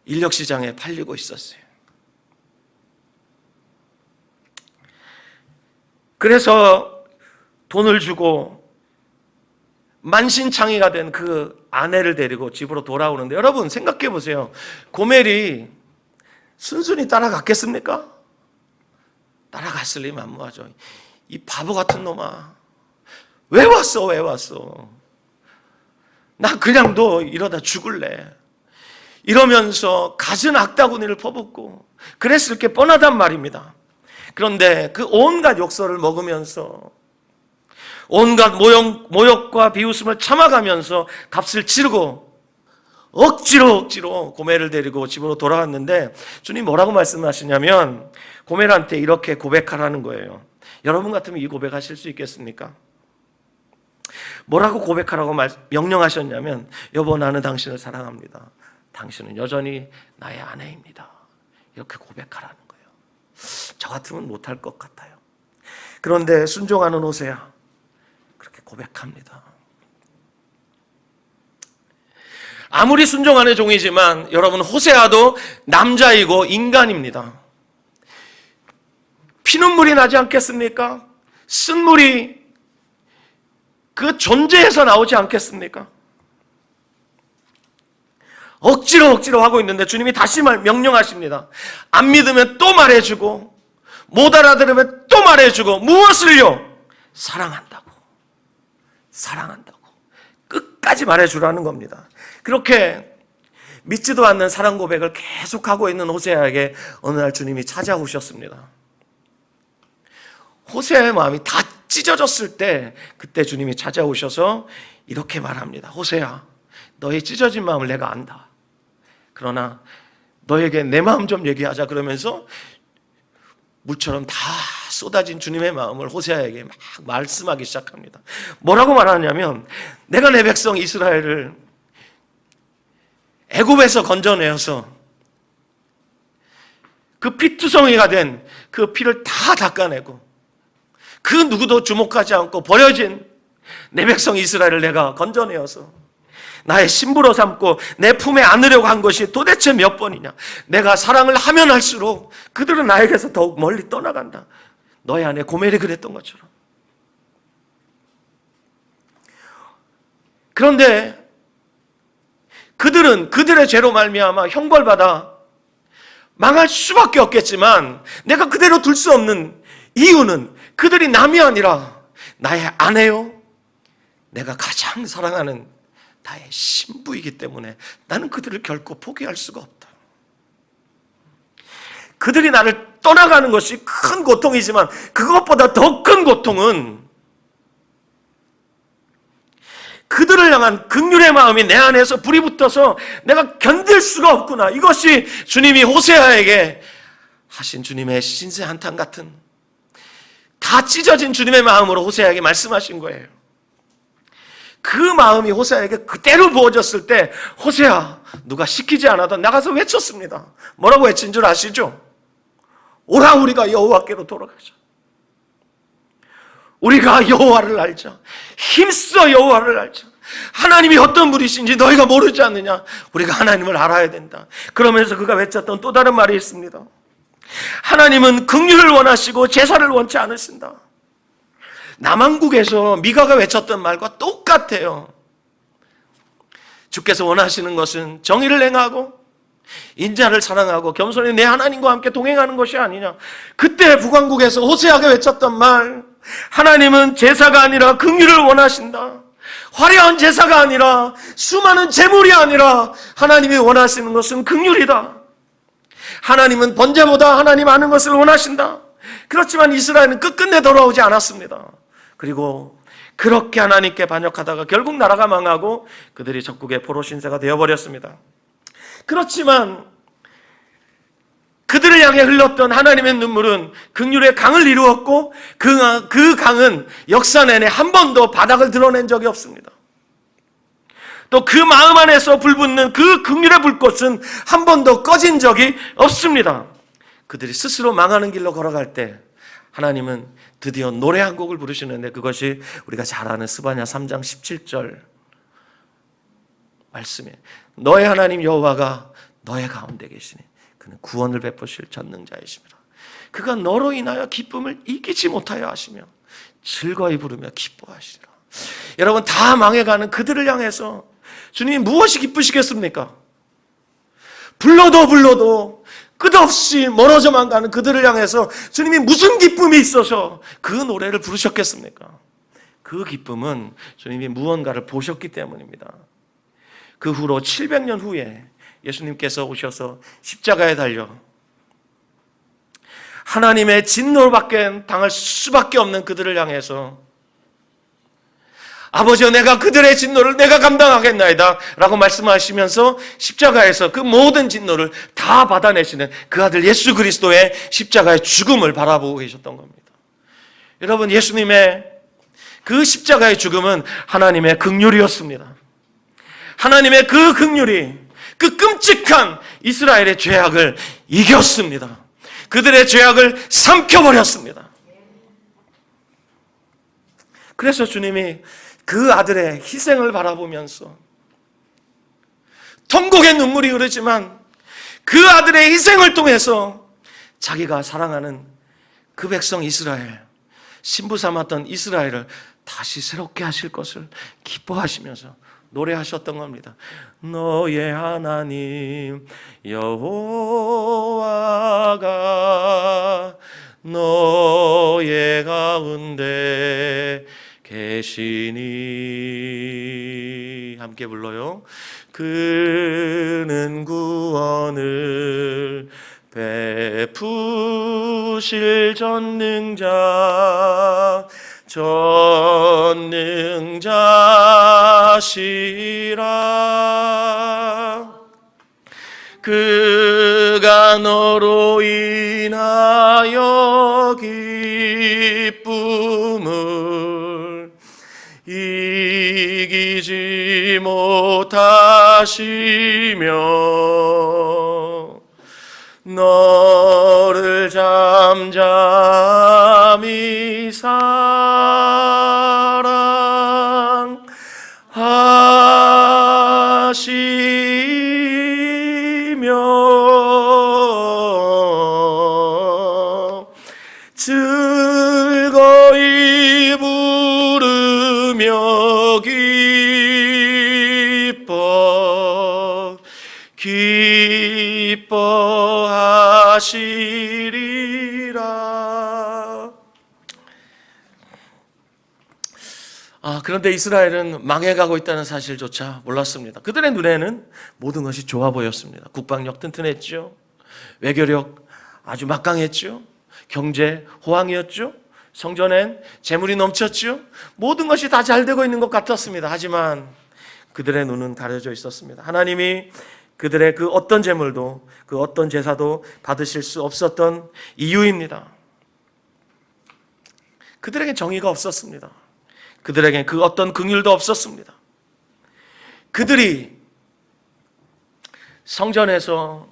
인력시장에 팔리고 있었어요. 그래서 돈을 주고 만신창이가 된 그 아내를 데리고 집으로 돌아오는데, 여러분 생각해 보세요. 고멜이 순순히 따라갔겠습니까? 따라갔을 리 만무하죠. 이 바보 같은 놈아, 왜 왔어? 왜 왔어? 나 그냥 너 이러다 죽을래. 이러면서 갖은 악다구니를 퍼붓고 그랬을 게 뻔하단 말입니다. 그런데 그 온갖 욕설을 먹으면서 온갖 모욕과 비웃음을 참아가면서 값을 치르고 억지로 고멜을 데리고 집으로 돌아왔는데 주님 뭐라고 말씀하시냐면 고멜한테 이렇게 고백하라는 거예요. 여러분 같으면 이 고백하실 수 있겠습니까? 뭐라고 고백하라고 명령하셨냐면, 여보 나는 당신을 사랑합니다. 당신은 여전히 나의 아내입니다. 이렇게 고백하라는 거예요. 저 같으면 못할 것 같아요. 그런데 순종하는 호세아 그렇게 고백합니다. 아무리 순종하는 종이지만 여러분, 호세아도 남자이고 인간입니다. 피눈물이 나지 않겠습니까? 쓴물이 그 존재에서 나오지 않겠습니까? 억지로 하고 있는데 주님이 다시 명령하십니다. 안 믿으면 또 말해주고, 못 알아들으면 또 말해주고, 무엇을요? 사랑한다고 끝까지 말해주라는 겁니다. 그렇게 믿지도 않는 사랑 고백을 계속하고 있는 호세아에게 어느 날 주님이 찾아오셨습니다. 호세아의 마음이 다 찢어졌을 때 그때 주님이 찾아오셔서 이렇게 말합니다. 호세아, 너의 찢어진 마음을 내가 안다. 그러나 너에게 내 마음 좀 얘기하자. 그러면서 물처럼 다 쏟아진 주님의 마음을 호세아에게 막 말씀하기 시작합니다. 뭐라고 말하냐면, 내가 내 백성 이스라엘을 애굽에서 건져내어서 그 피투성이가 된 그 피를 다 닦아내고 그 누구도 주목하지 않고 버려진 내 백성 이스라엘을 내가 건져내어서 나의 신부로 삼고 내 품에 안으려고 한 것이 도대체 몇 번이냐. 내가 사랑을 하면 할수록 그들은 나에게서 더욱 멀리 떠나간다. 너의 아내 고멜이 그랬던 것처럼. 그런데 그들은 그들의 죄로 말미암아 형벌받아 망할 수밖에 없겠지만, 내가 그대로 둘 수 없는 이유는 그들이 남이 아니라 나의 아내요, 내가 가장 사랑하는 나의 신부이기 때문에 나는 그들을 결코 포기할 수가 없다. 그들이 나를 떠나가는 것이 큰 고통이지만 그것보다 더 큰 고통은 그들을 향한 긍휼의 마음이 내 안에서 불이 붙어서 내가 견딜 수가 없구나. 이것이 주님이 호세아에게 하신 주님의 신세 한탄 같은, 다 찢어진 주님의 마음으로 호세아에게 말씀하신 거예요. 그 마음이 호세아에게 그대로 부어졌을 때 호세아, 누가 시키지 않아도 나가서 외쳤습니다. 뭐라고 외친 줄 아시죠? 오라, 우리가 여호와께로 돌아가자. 우리가 여호와를 알자. 힘써 여호와를 알자. 하나님이 어떤 분이신지 너희가 모르지 않느냐? 우리가 하나님을 알아야 된다. 그러면서 그가 외쳤던 또 다른 말이 있습니다. 하나님은 긍휼을 원하시고 제사를 원치 않으신다. 남한국에서 미가가 외쳤던 말과 똑같아요. 주께서 원하시는 것은 정의를 행하고 인자를 사랑하고 겸손히 내 하나님과 함께 동행하는 것이 아니냐. 그때 북왕국에서 호세아가 외쳤던 말, 하나님은 제사가 아니라 긍휼을 원하신다. 화려한 제사가 아니라 수많은 제물이 아니라 하나님이 원하시는 것은 긍휼이다. 하나님은 번제보다 하나님 아는 것을 원하신다. 그렇지만 이스라엘은 끝끝내 돌아오지 않았습니다. 그리고 그렇게 하나님께 반역하다가 결국 나라가 망하고 그들이 적국의 포로 신세가 되어버렸습니다. 그렇지만 그들을 향해 흘렀던 하나님의 눈물은 긍휼의 강을 이루었고 그 강은 역사 내내 한 번도 바닥을 드러낸 적이 없습니다. 또 그 마음 안에서 불붙는 그 긍휼의 불꽃은 한 번도 꺼진 적이 없습니다. 그들이 스스로 망하는 길로 걸어갈 때 하나님은 드디어 노래 한 곡을 부르시는데, 그것이 우리가 잘 아는 스바냐 3장 17절 말씀이에요. 너의 하나님 여호와가 너의 가운데 계시니 그는 구원을 베푸실 전능자이십니다. 그가 너로 인하여 기쁨을 이기지 못하여 하시며 즐거이 부르며 기뻐하시리라. 여러분, 다 망해가는 그들을 향해서 주님이 무엇이 기쁘시겠습니까? 불러도 끝없이 멀어져만 가는 그들을 향해서 주님이 무슨 기쁨이 있어서 그 노래를 부르셨겠습니까? 그 기쁨은 주님이 무언가를 보셨기 때문입니다. 그 후로 700년 후에 예수님께서 오셔서 십자가에 달려 하나님의 진노를 당할 수밖에 없는 그들을 향해서 아버지여, 내가 그들의 진노를 내가 감당하겠나이다 라고 말씀하시면서 십자가에서 그 모든 진노를 다 받아내시는 그 아들 예수 그리스도의 십자가의 죽음을 바라보고 계셨던 겁니다. 여러분, 예수님의 그 십자가의 죽음은 하나님의 긍휼이었습니다. 하나님의 그 긍휼이 그 끔찍한 이스라엘의 죄악을 이겼습니다. 그들의 죄악을 삼켜버렸습니다. 그래서 주님이 그 아들의 희생을 바라보면서 통곡의 눈물이 흐르지만 그 아들의 희생을 통해서 자기가 사랑하는 그 백성 이스라엘, 신부 삼았던 이스라엘을 다시 새롭게 하실 것을 기뻐하시면서 노래하셨던 겁니다. 너의 하나님 여호와가 너의 가운데 계시니. 함께 불러요. 그는 구원을 베푸실 전능자시라. 그가 너로 인하여 기쁨을 이기지 못하시며 너를 잠잠히 사랑하시며 즐거이 부르며 기뻐하시리라. 그런데 이스라엘은 망해가고 있다는 사실조차 몰랐습니다. 그들의 눈에는 모든 것이 좋아 보였습니다. 국방력 튼튼했죠. 외교력 아주 막강했죠. 경제 호황이었죠. 성전엔 재물이 넘쳤죠. 모든 것이 다 잘 되고 있는 것 같았습니다. 하지만 그들의 눈은 가려져 있었습니다. 하나님이 그들의 그 어떤 재물도 그 어떤 제사도 받으실 수 없었던 이유입니다. 그들에겐 정의가 없었습니다. 그들에겐 그 어떤 긍휼도 없었습니다. 그들이 성전에서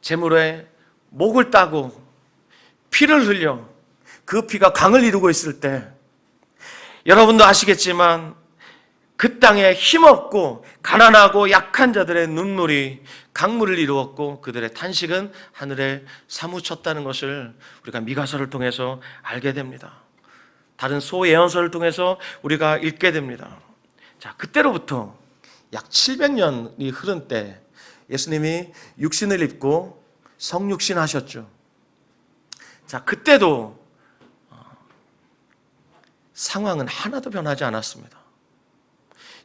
제물에 목을 따고 피를 흘려 그 피가 강을 이루고 있을 때, 여러분도 아시겠지만 그 땅에 힘없고 가난하고 약한 자들의 눈물이 강물을 이루었고 그들의 탄식은 하늘에 사무쳤다는 것을 우리가 미가서를 통해서 알게 됩니다. 다른 소예언서를 통해서 우리가 읽게 됩니다. 자, 그때로부터 약 700년이 흐른 때 예수님이 육신을 입고 성육신 하셨죠. 자, 그때도 상황은 하나도 변하지 않았습니다.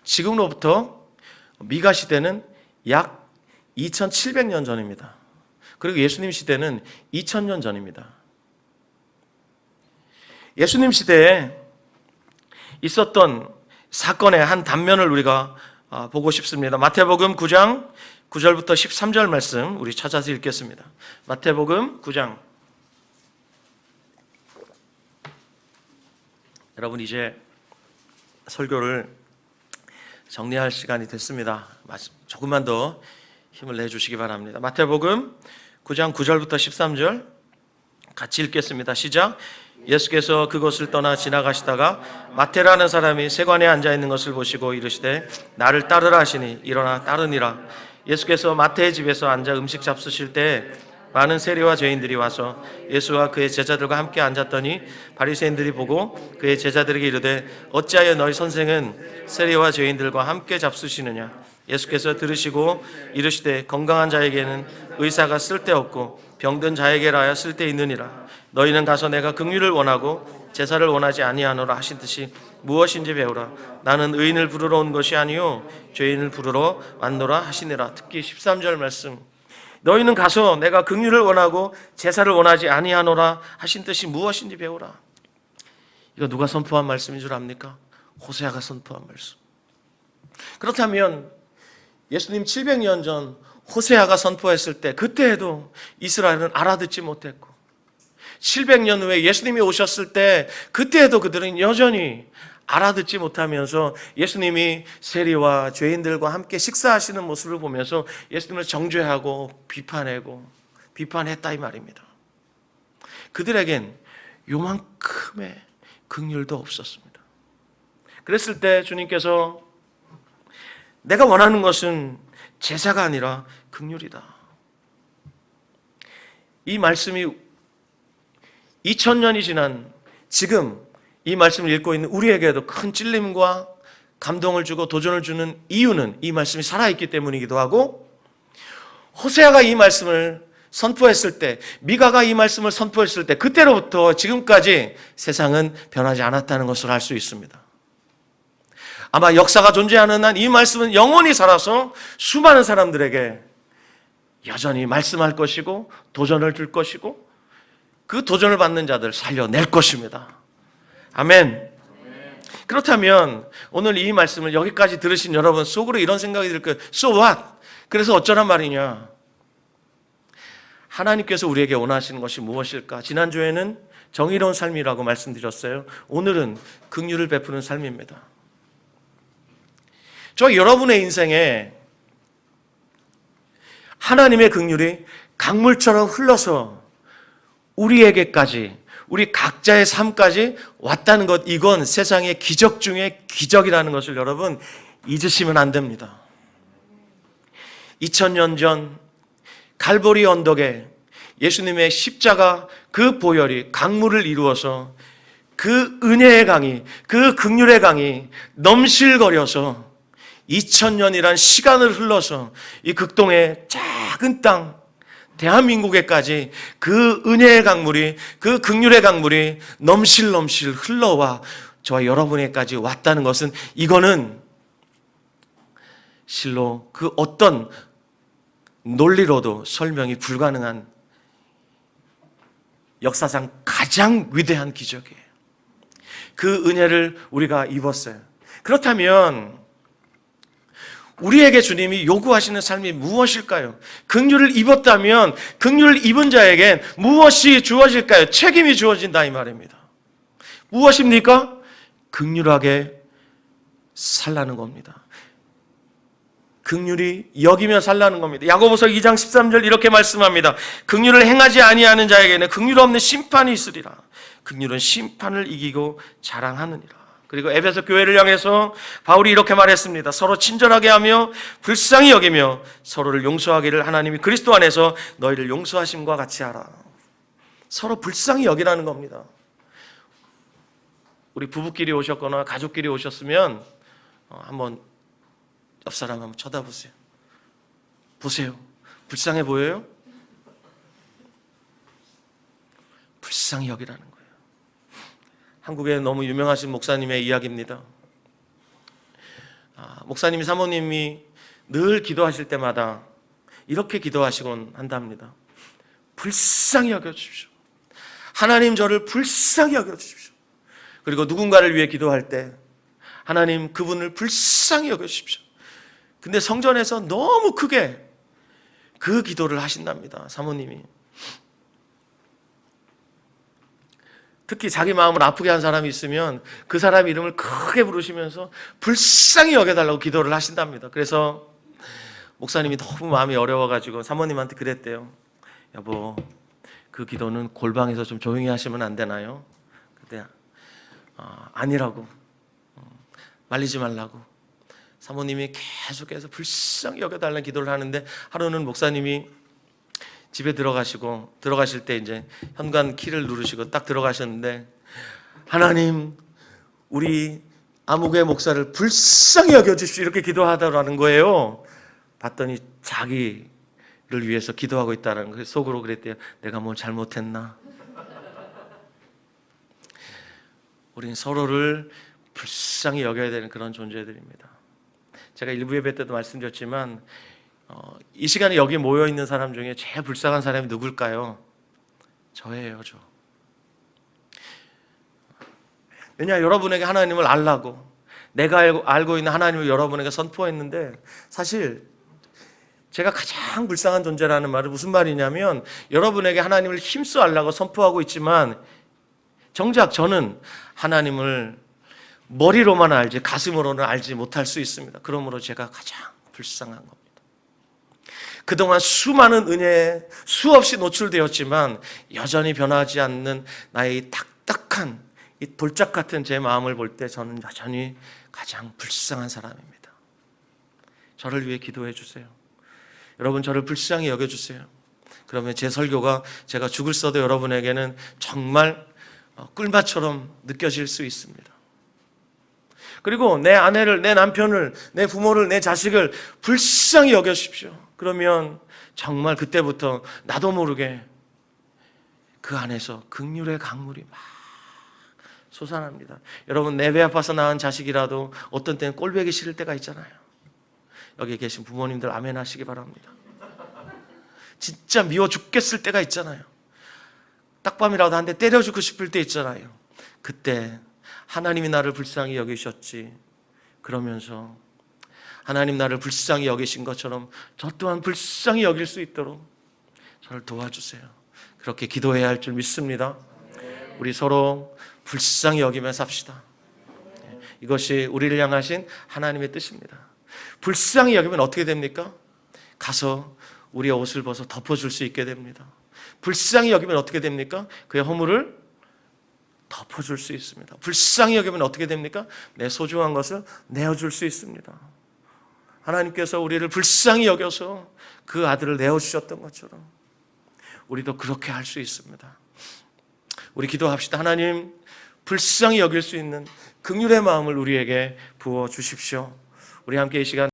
지금으로부터 미가 시대는 약 2700년 전입니다. 그리고 예수님 시대는 2000년 전입니다. 예수님 시대에 있었던 사건의 한 단면을 우리가 보고 싶습니다. 마태복음 9장 9절부터 13절 말씀 우리 찾아서 읽겠습니다. 마태복음 9장. 여러분, 이제 설교를 정리할 시간이 됐습니다. 조금만 더 힘을 내주시기 바랍니다. 마태복음 9장 9절부터 13절 같이 읽겠습니다. 시작. 예수께서 그곳을 떠나 지나가시다가 마태라는 사람이 세관에 앉아있는 것을 보시고 이르시되 나를 따르라 하시니 일어나 따르니라. 예수께서 마태의 집에서 앉아 음식 잡수실 때 많은 세리와 죄인들이 와서 예수와 그의 제자들과 함께 앉았더니 바리새인들이 보고 그의 제자들에게 이르되 어찌하여 너희 선생은 세리와 죄인들과 함께 잡수시느냐. 예수께서 들으시고 이르시되 건강한 자에게는 의사가 쓸데없고 병든 자에게라야 쓸데있느니라. 너희는 가서 내가 긍휼을 원하고 제사를 원하지 아니하노라 하신 듯이 무엇인지 배우라. 나는 의인을 부르러 온 것이 아니요 죄인을 부르러 왔노라 하시니라. 특히 13절 말씀. 너희는 가서 내가 긍휼을 원하고 제사를 원하지 아니하노라 하신 뜻이 무엇인지 배우라. 이거 누가 선포한 말씀인 줄 압니까? 호세아가 선포한 말씀. 그렇다면 예수님 700년 전 호세아가 선포했을 때 그때에도 이스라엘은 알아듣지 못했고 700년 후에 예수님이 오셨을 때 그때에도 그들은 여전히 알아듣지 못하면서 예수님이 세리와 죄인들과 함께 식사하시는 모습을 보면서 예수님을 정죄하고 비판했다 이 말입니다. 그들에겐 요만큼의 긍휼도 없었습니다. 그랬을 때 주님께서 내가 원하는 것은 제사가 아니라 긍휼이다. 이 말씀이 2000년이 지난 지금 이 말씀을 읽고 있는 우리에게도 큰 찔림과 감동을 주고 도전을 주는 이유는 이 말씀이 살아있기 때문이기도 하고, 호세아가 이 말씀을 선포했을 때, 미가가 이 말씀을 선포했을 때 그때로부터 지금까지 세상은 변하지 않았다는 것을 알 수 있습니다. 아마 역사가 존재하는 한 이 말씀은 영원히 살아서 수많은 사람들에게 여전히 말씀할 것이고 도전을 줄 것이고 그 도전을 받는 자들 살려낼 것입니다. 아멘. 그렇다면 오늘 이 말씀을 여기까지 들으신 여러분 속으로 이런 생각이 들 거예요. So what? 그래서 어쩌란 말이냐? 하나님께서 우리에게 원하시는 것이 무엇일까? 지난주에는 정의로운 삶이라고 말씀드렸어요. 오늘은 긍휼을 베푸는 삶입니다. 저 여러분의 인생에 하나님의 긍휼이 강물처럼 흘러서 우리에게까지, 우리 각자의 삶까지 왔다는 것, 이건 세상의 기적 중에 기적이라는 것을 여러분 잊으시면 안 됩니다. 2000년 전 갈보리 언덕에 예수님의 십자가 그 보혈이 강물을 이루어서 그 은혜의 강이, 그 긍휼의 강이 넘실거려서 2000년이란 시간을 흘러서 이 극동의 작은 땅 대한민국에까지 그 은혜의 강물이, 그 긍휼의 강물이 넘실넘실 흘러와 저와 여러분에게까지 왔다는 것은, 이거는 실로 그 어떤 논리로도 설명이 불가능한 역사상 가장 위대한 기적이에요. 그 은혜를 우리가 입었어요. 그렇다면 우리에게 주님이 요구하시는 삶이 무엇일까요? 긍휼을 입었다면 긍휼을 입은 자에겐 무엇이 주어질까요? 책임이 주어진다 이 말입니다. 무엇입니까? 긍휼하게 살라는 겁니다. 긍휼히 여기며 살라는 겁니다. 야고보서 2장 13절 이렇게 말씀합니다. 긍휼을 행하지 아니하는 자에게는 긍휼 없는 심판이 있으리라. 긍휼은 심판을 이기고 자랑하느니라. 그리고 에베소 교회를 향해서 바울이 이렇게 말했습니다. 서로 친절하게 하며 불쌍히 여기며 서로를 용서하기를 하나님이 그리스도 안에서 너희를 용서하심과 같이 하라. 서로 불쌍히 여기라는 겁니다. 우리 부부끼리 오셨거나 가족끼리 오셨으면 한번 옆 사람 한번 쳐다보세요. 보세요. 불쌍해 보여요? 불쌍히 여기라는 거예요. 한국에 너무 유명하신 목사님의 이야기입니다. 목사님이 사모님이 늘 기도하실 때마다 이렇게 기도하시곤 한답니다. 불쌍히 여겨주십시오. 하나님 저를 불쌍히 여겨주십시오. 그리고 누군가를 위해 기도할 때 하나님 그분을 불쌍히 여겨주십시오. 근데 성전에서 너무 크게 그 기도를 하신답니다. 사모님이. 특히 자기 마음을 아프게 한 사람이 있으면 그 사람 이름을 크게 부르시면서 불쌍히 여겨달라고 기도를 하신답니다. 그래서 목사님이 너무 마음이 어려워가지고 사모님한테 그랬대요. 여보, 그 기도는 골방에서 좀 조용히 하시면 안 되나요? 그때 아니라고, 말리지 말라고. 사모님이 계속해서 불쌍히 여겨달라는 기도를 하는데, 하루는 목사님이 집에 들어가실 때 이제 현관 키를 누르시고 딱 들어가셨는데, 하나님 우리 아무개 목사를 불쌍히 여겨주십시오 이렇게 기도하더라는 거예요. 봤더니 자기를 위해서 기도하고 있다는 거예요. 속으로 그랬대요. 내가 뭘 잘못했나? 우리는 서로를 불쌍히 여겨야 되는 그런 존재들입니다. 제가 일부 예배 때도 말씀드렸지만 이 시간에 여기 모여있는 사람 중에 제일 불쌍한 사람이 누굴까요? 저예요, 저. 왜냐, 여러분에게 하나님을 알라고 내가 알고 있는 하나님을 여러분에게 선포했는데, 사실 제가 가장 불쌍한 존재라는 말은 무슨 말이냐면, 여러분에게 하나님을 힘써 알라고 선포하고 있지만 정작 저는 하나님을 머리로만 알지 가슴으로는 알지 못할 수 있습니다. 그러므로 제가 가장 불쌍한 겁니다. 그동안 수많은 은혜에 수없이 노출되었지만 여전히 변하지 않는 나의 딱딱한 이 돌짝 같은 제 마음을 볼 때 저는 여전히 가장 불쌍한 사람입니다. 저를 위해 기도해 주세요. 여러분, 저를 불쌍히 여겨주세요. 그러면 제 설교가 제가 죽을 써도 여러분에게는 정말 꿀맛처럼 느껴질 수 있습니다. 그리고 내 아내를, 내 남편을, 내 부모를, 내 자식을 불쌍히 여겨주십시오. 그러면 정말 그때부터 나도 모르게 그 안에서 긍휼의 강물이 막 솟아납니다. 여러분, 내 배 아파서 낳은 자식이라도 어떤 때는 꼴보기 싫을 때가 있잖아요. 여기 계신 부모님들 아멘 하시기 바랍니다. 진짜 미워 죽겠을 때가 있잖아요. 딱밤이라도 한 대 때려주고 싶을 때 있잖아요. 그때 하나님이 나를 불쌍히 여기셨지, 그러면서 하나님 나를 불쌍히 여기신 것처럼 저 또한 불쌍히 여길 수 있도록 저를 도와주세요. 그렇게 기도해야 할 줄 믿습니다. 우리 서로 불쌍히 여기며 삽시다. 이것이 우리를 향하신 하나님의 뜻입니다. 불쌍히 여기면 어떻게 됩니까? 가서 우리의 옷을 벗어 덮어줄 수 있게 됩니다. 불쌍히 여기면 어떻게 됩니까? 그의 허물을 덮어줄 수 있습니다. 불쌍히 여기면 어떻게 됩니까? 내 소중한 것을 내어줄 수 있습니다. 하나님께서 우리를 불쌍히 여겨서 그 아들을 내어주셨던 것처럼 우리도 그렇게 할 수 있습니다. 우리 기도합시다. 하나님, 불쌍히 여길 수 있는 긍휼의 마음을 우리에게 부어주십시오. 우리 함께 이 시간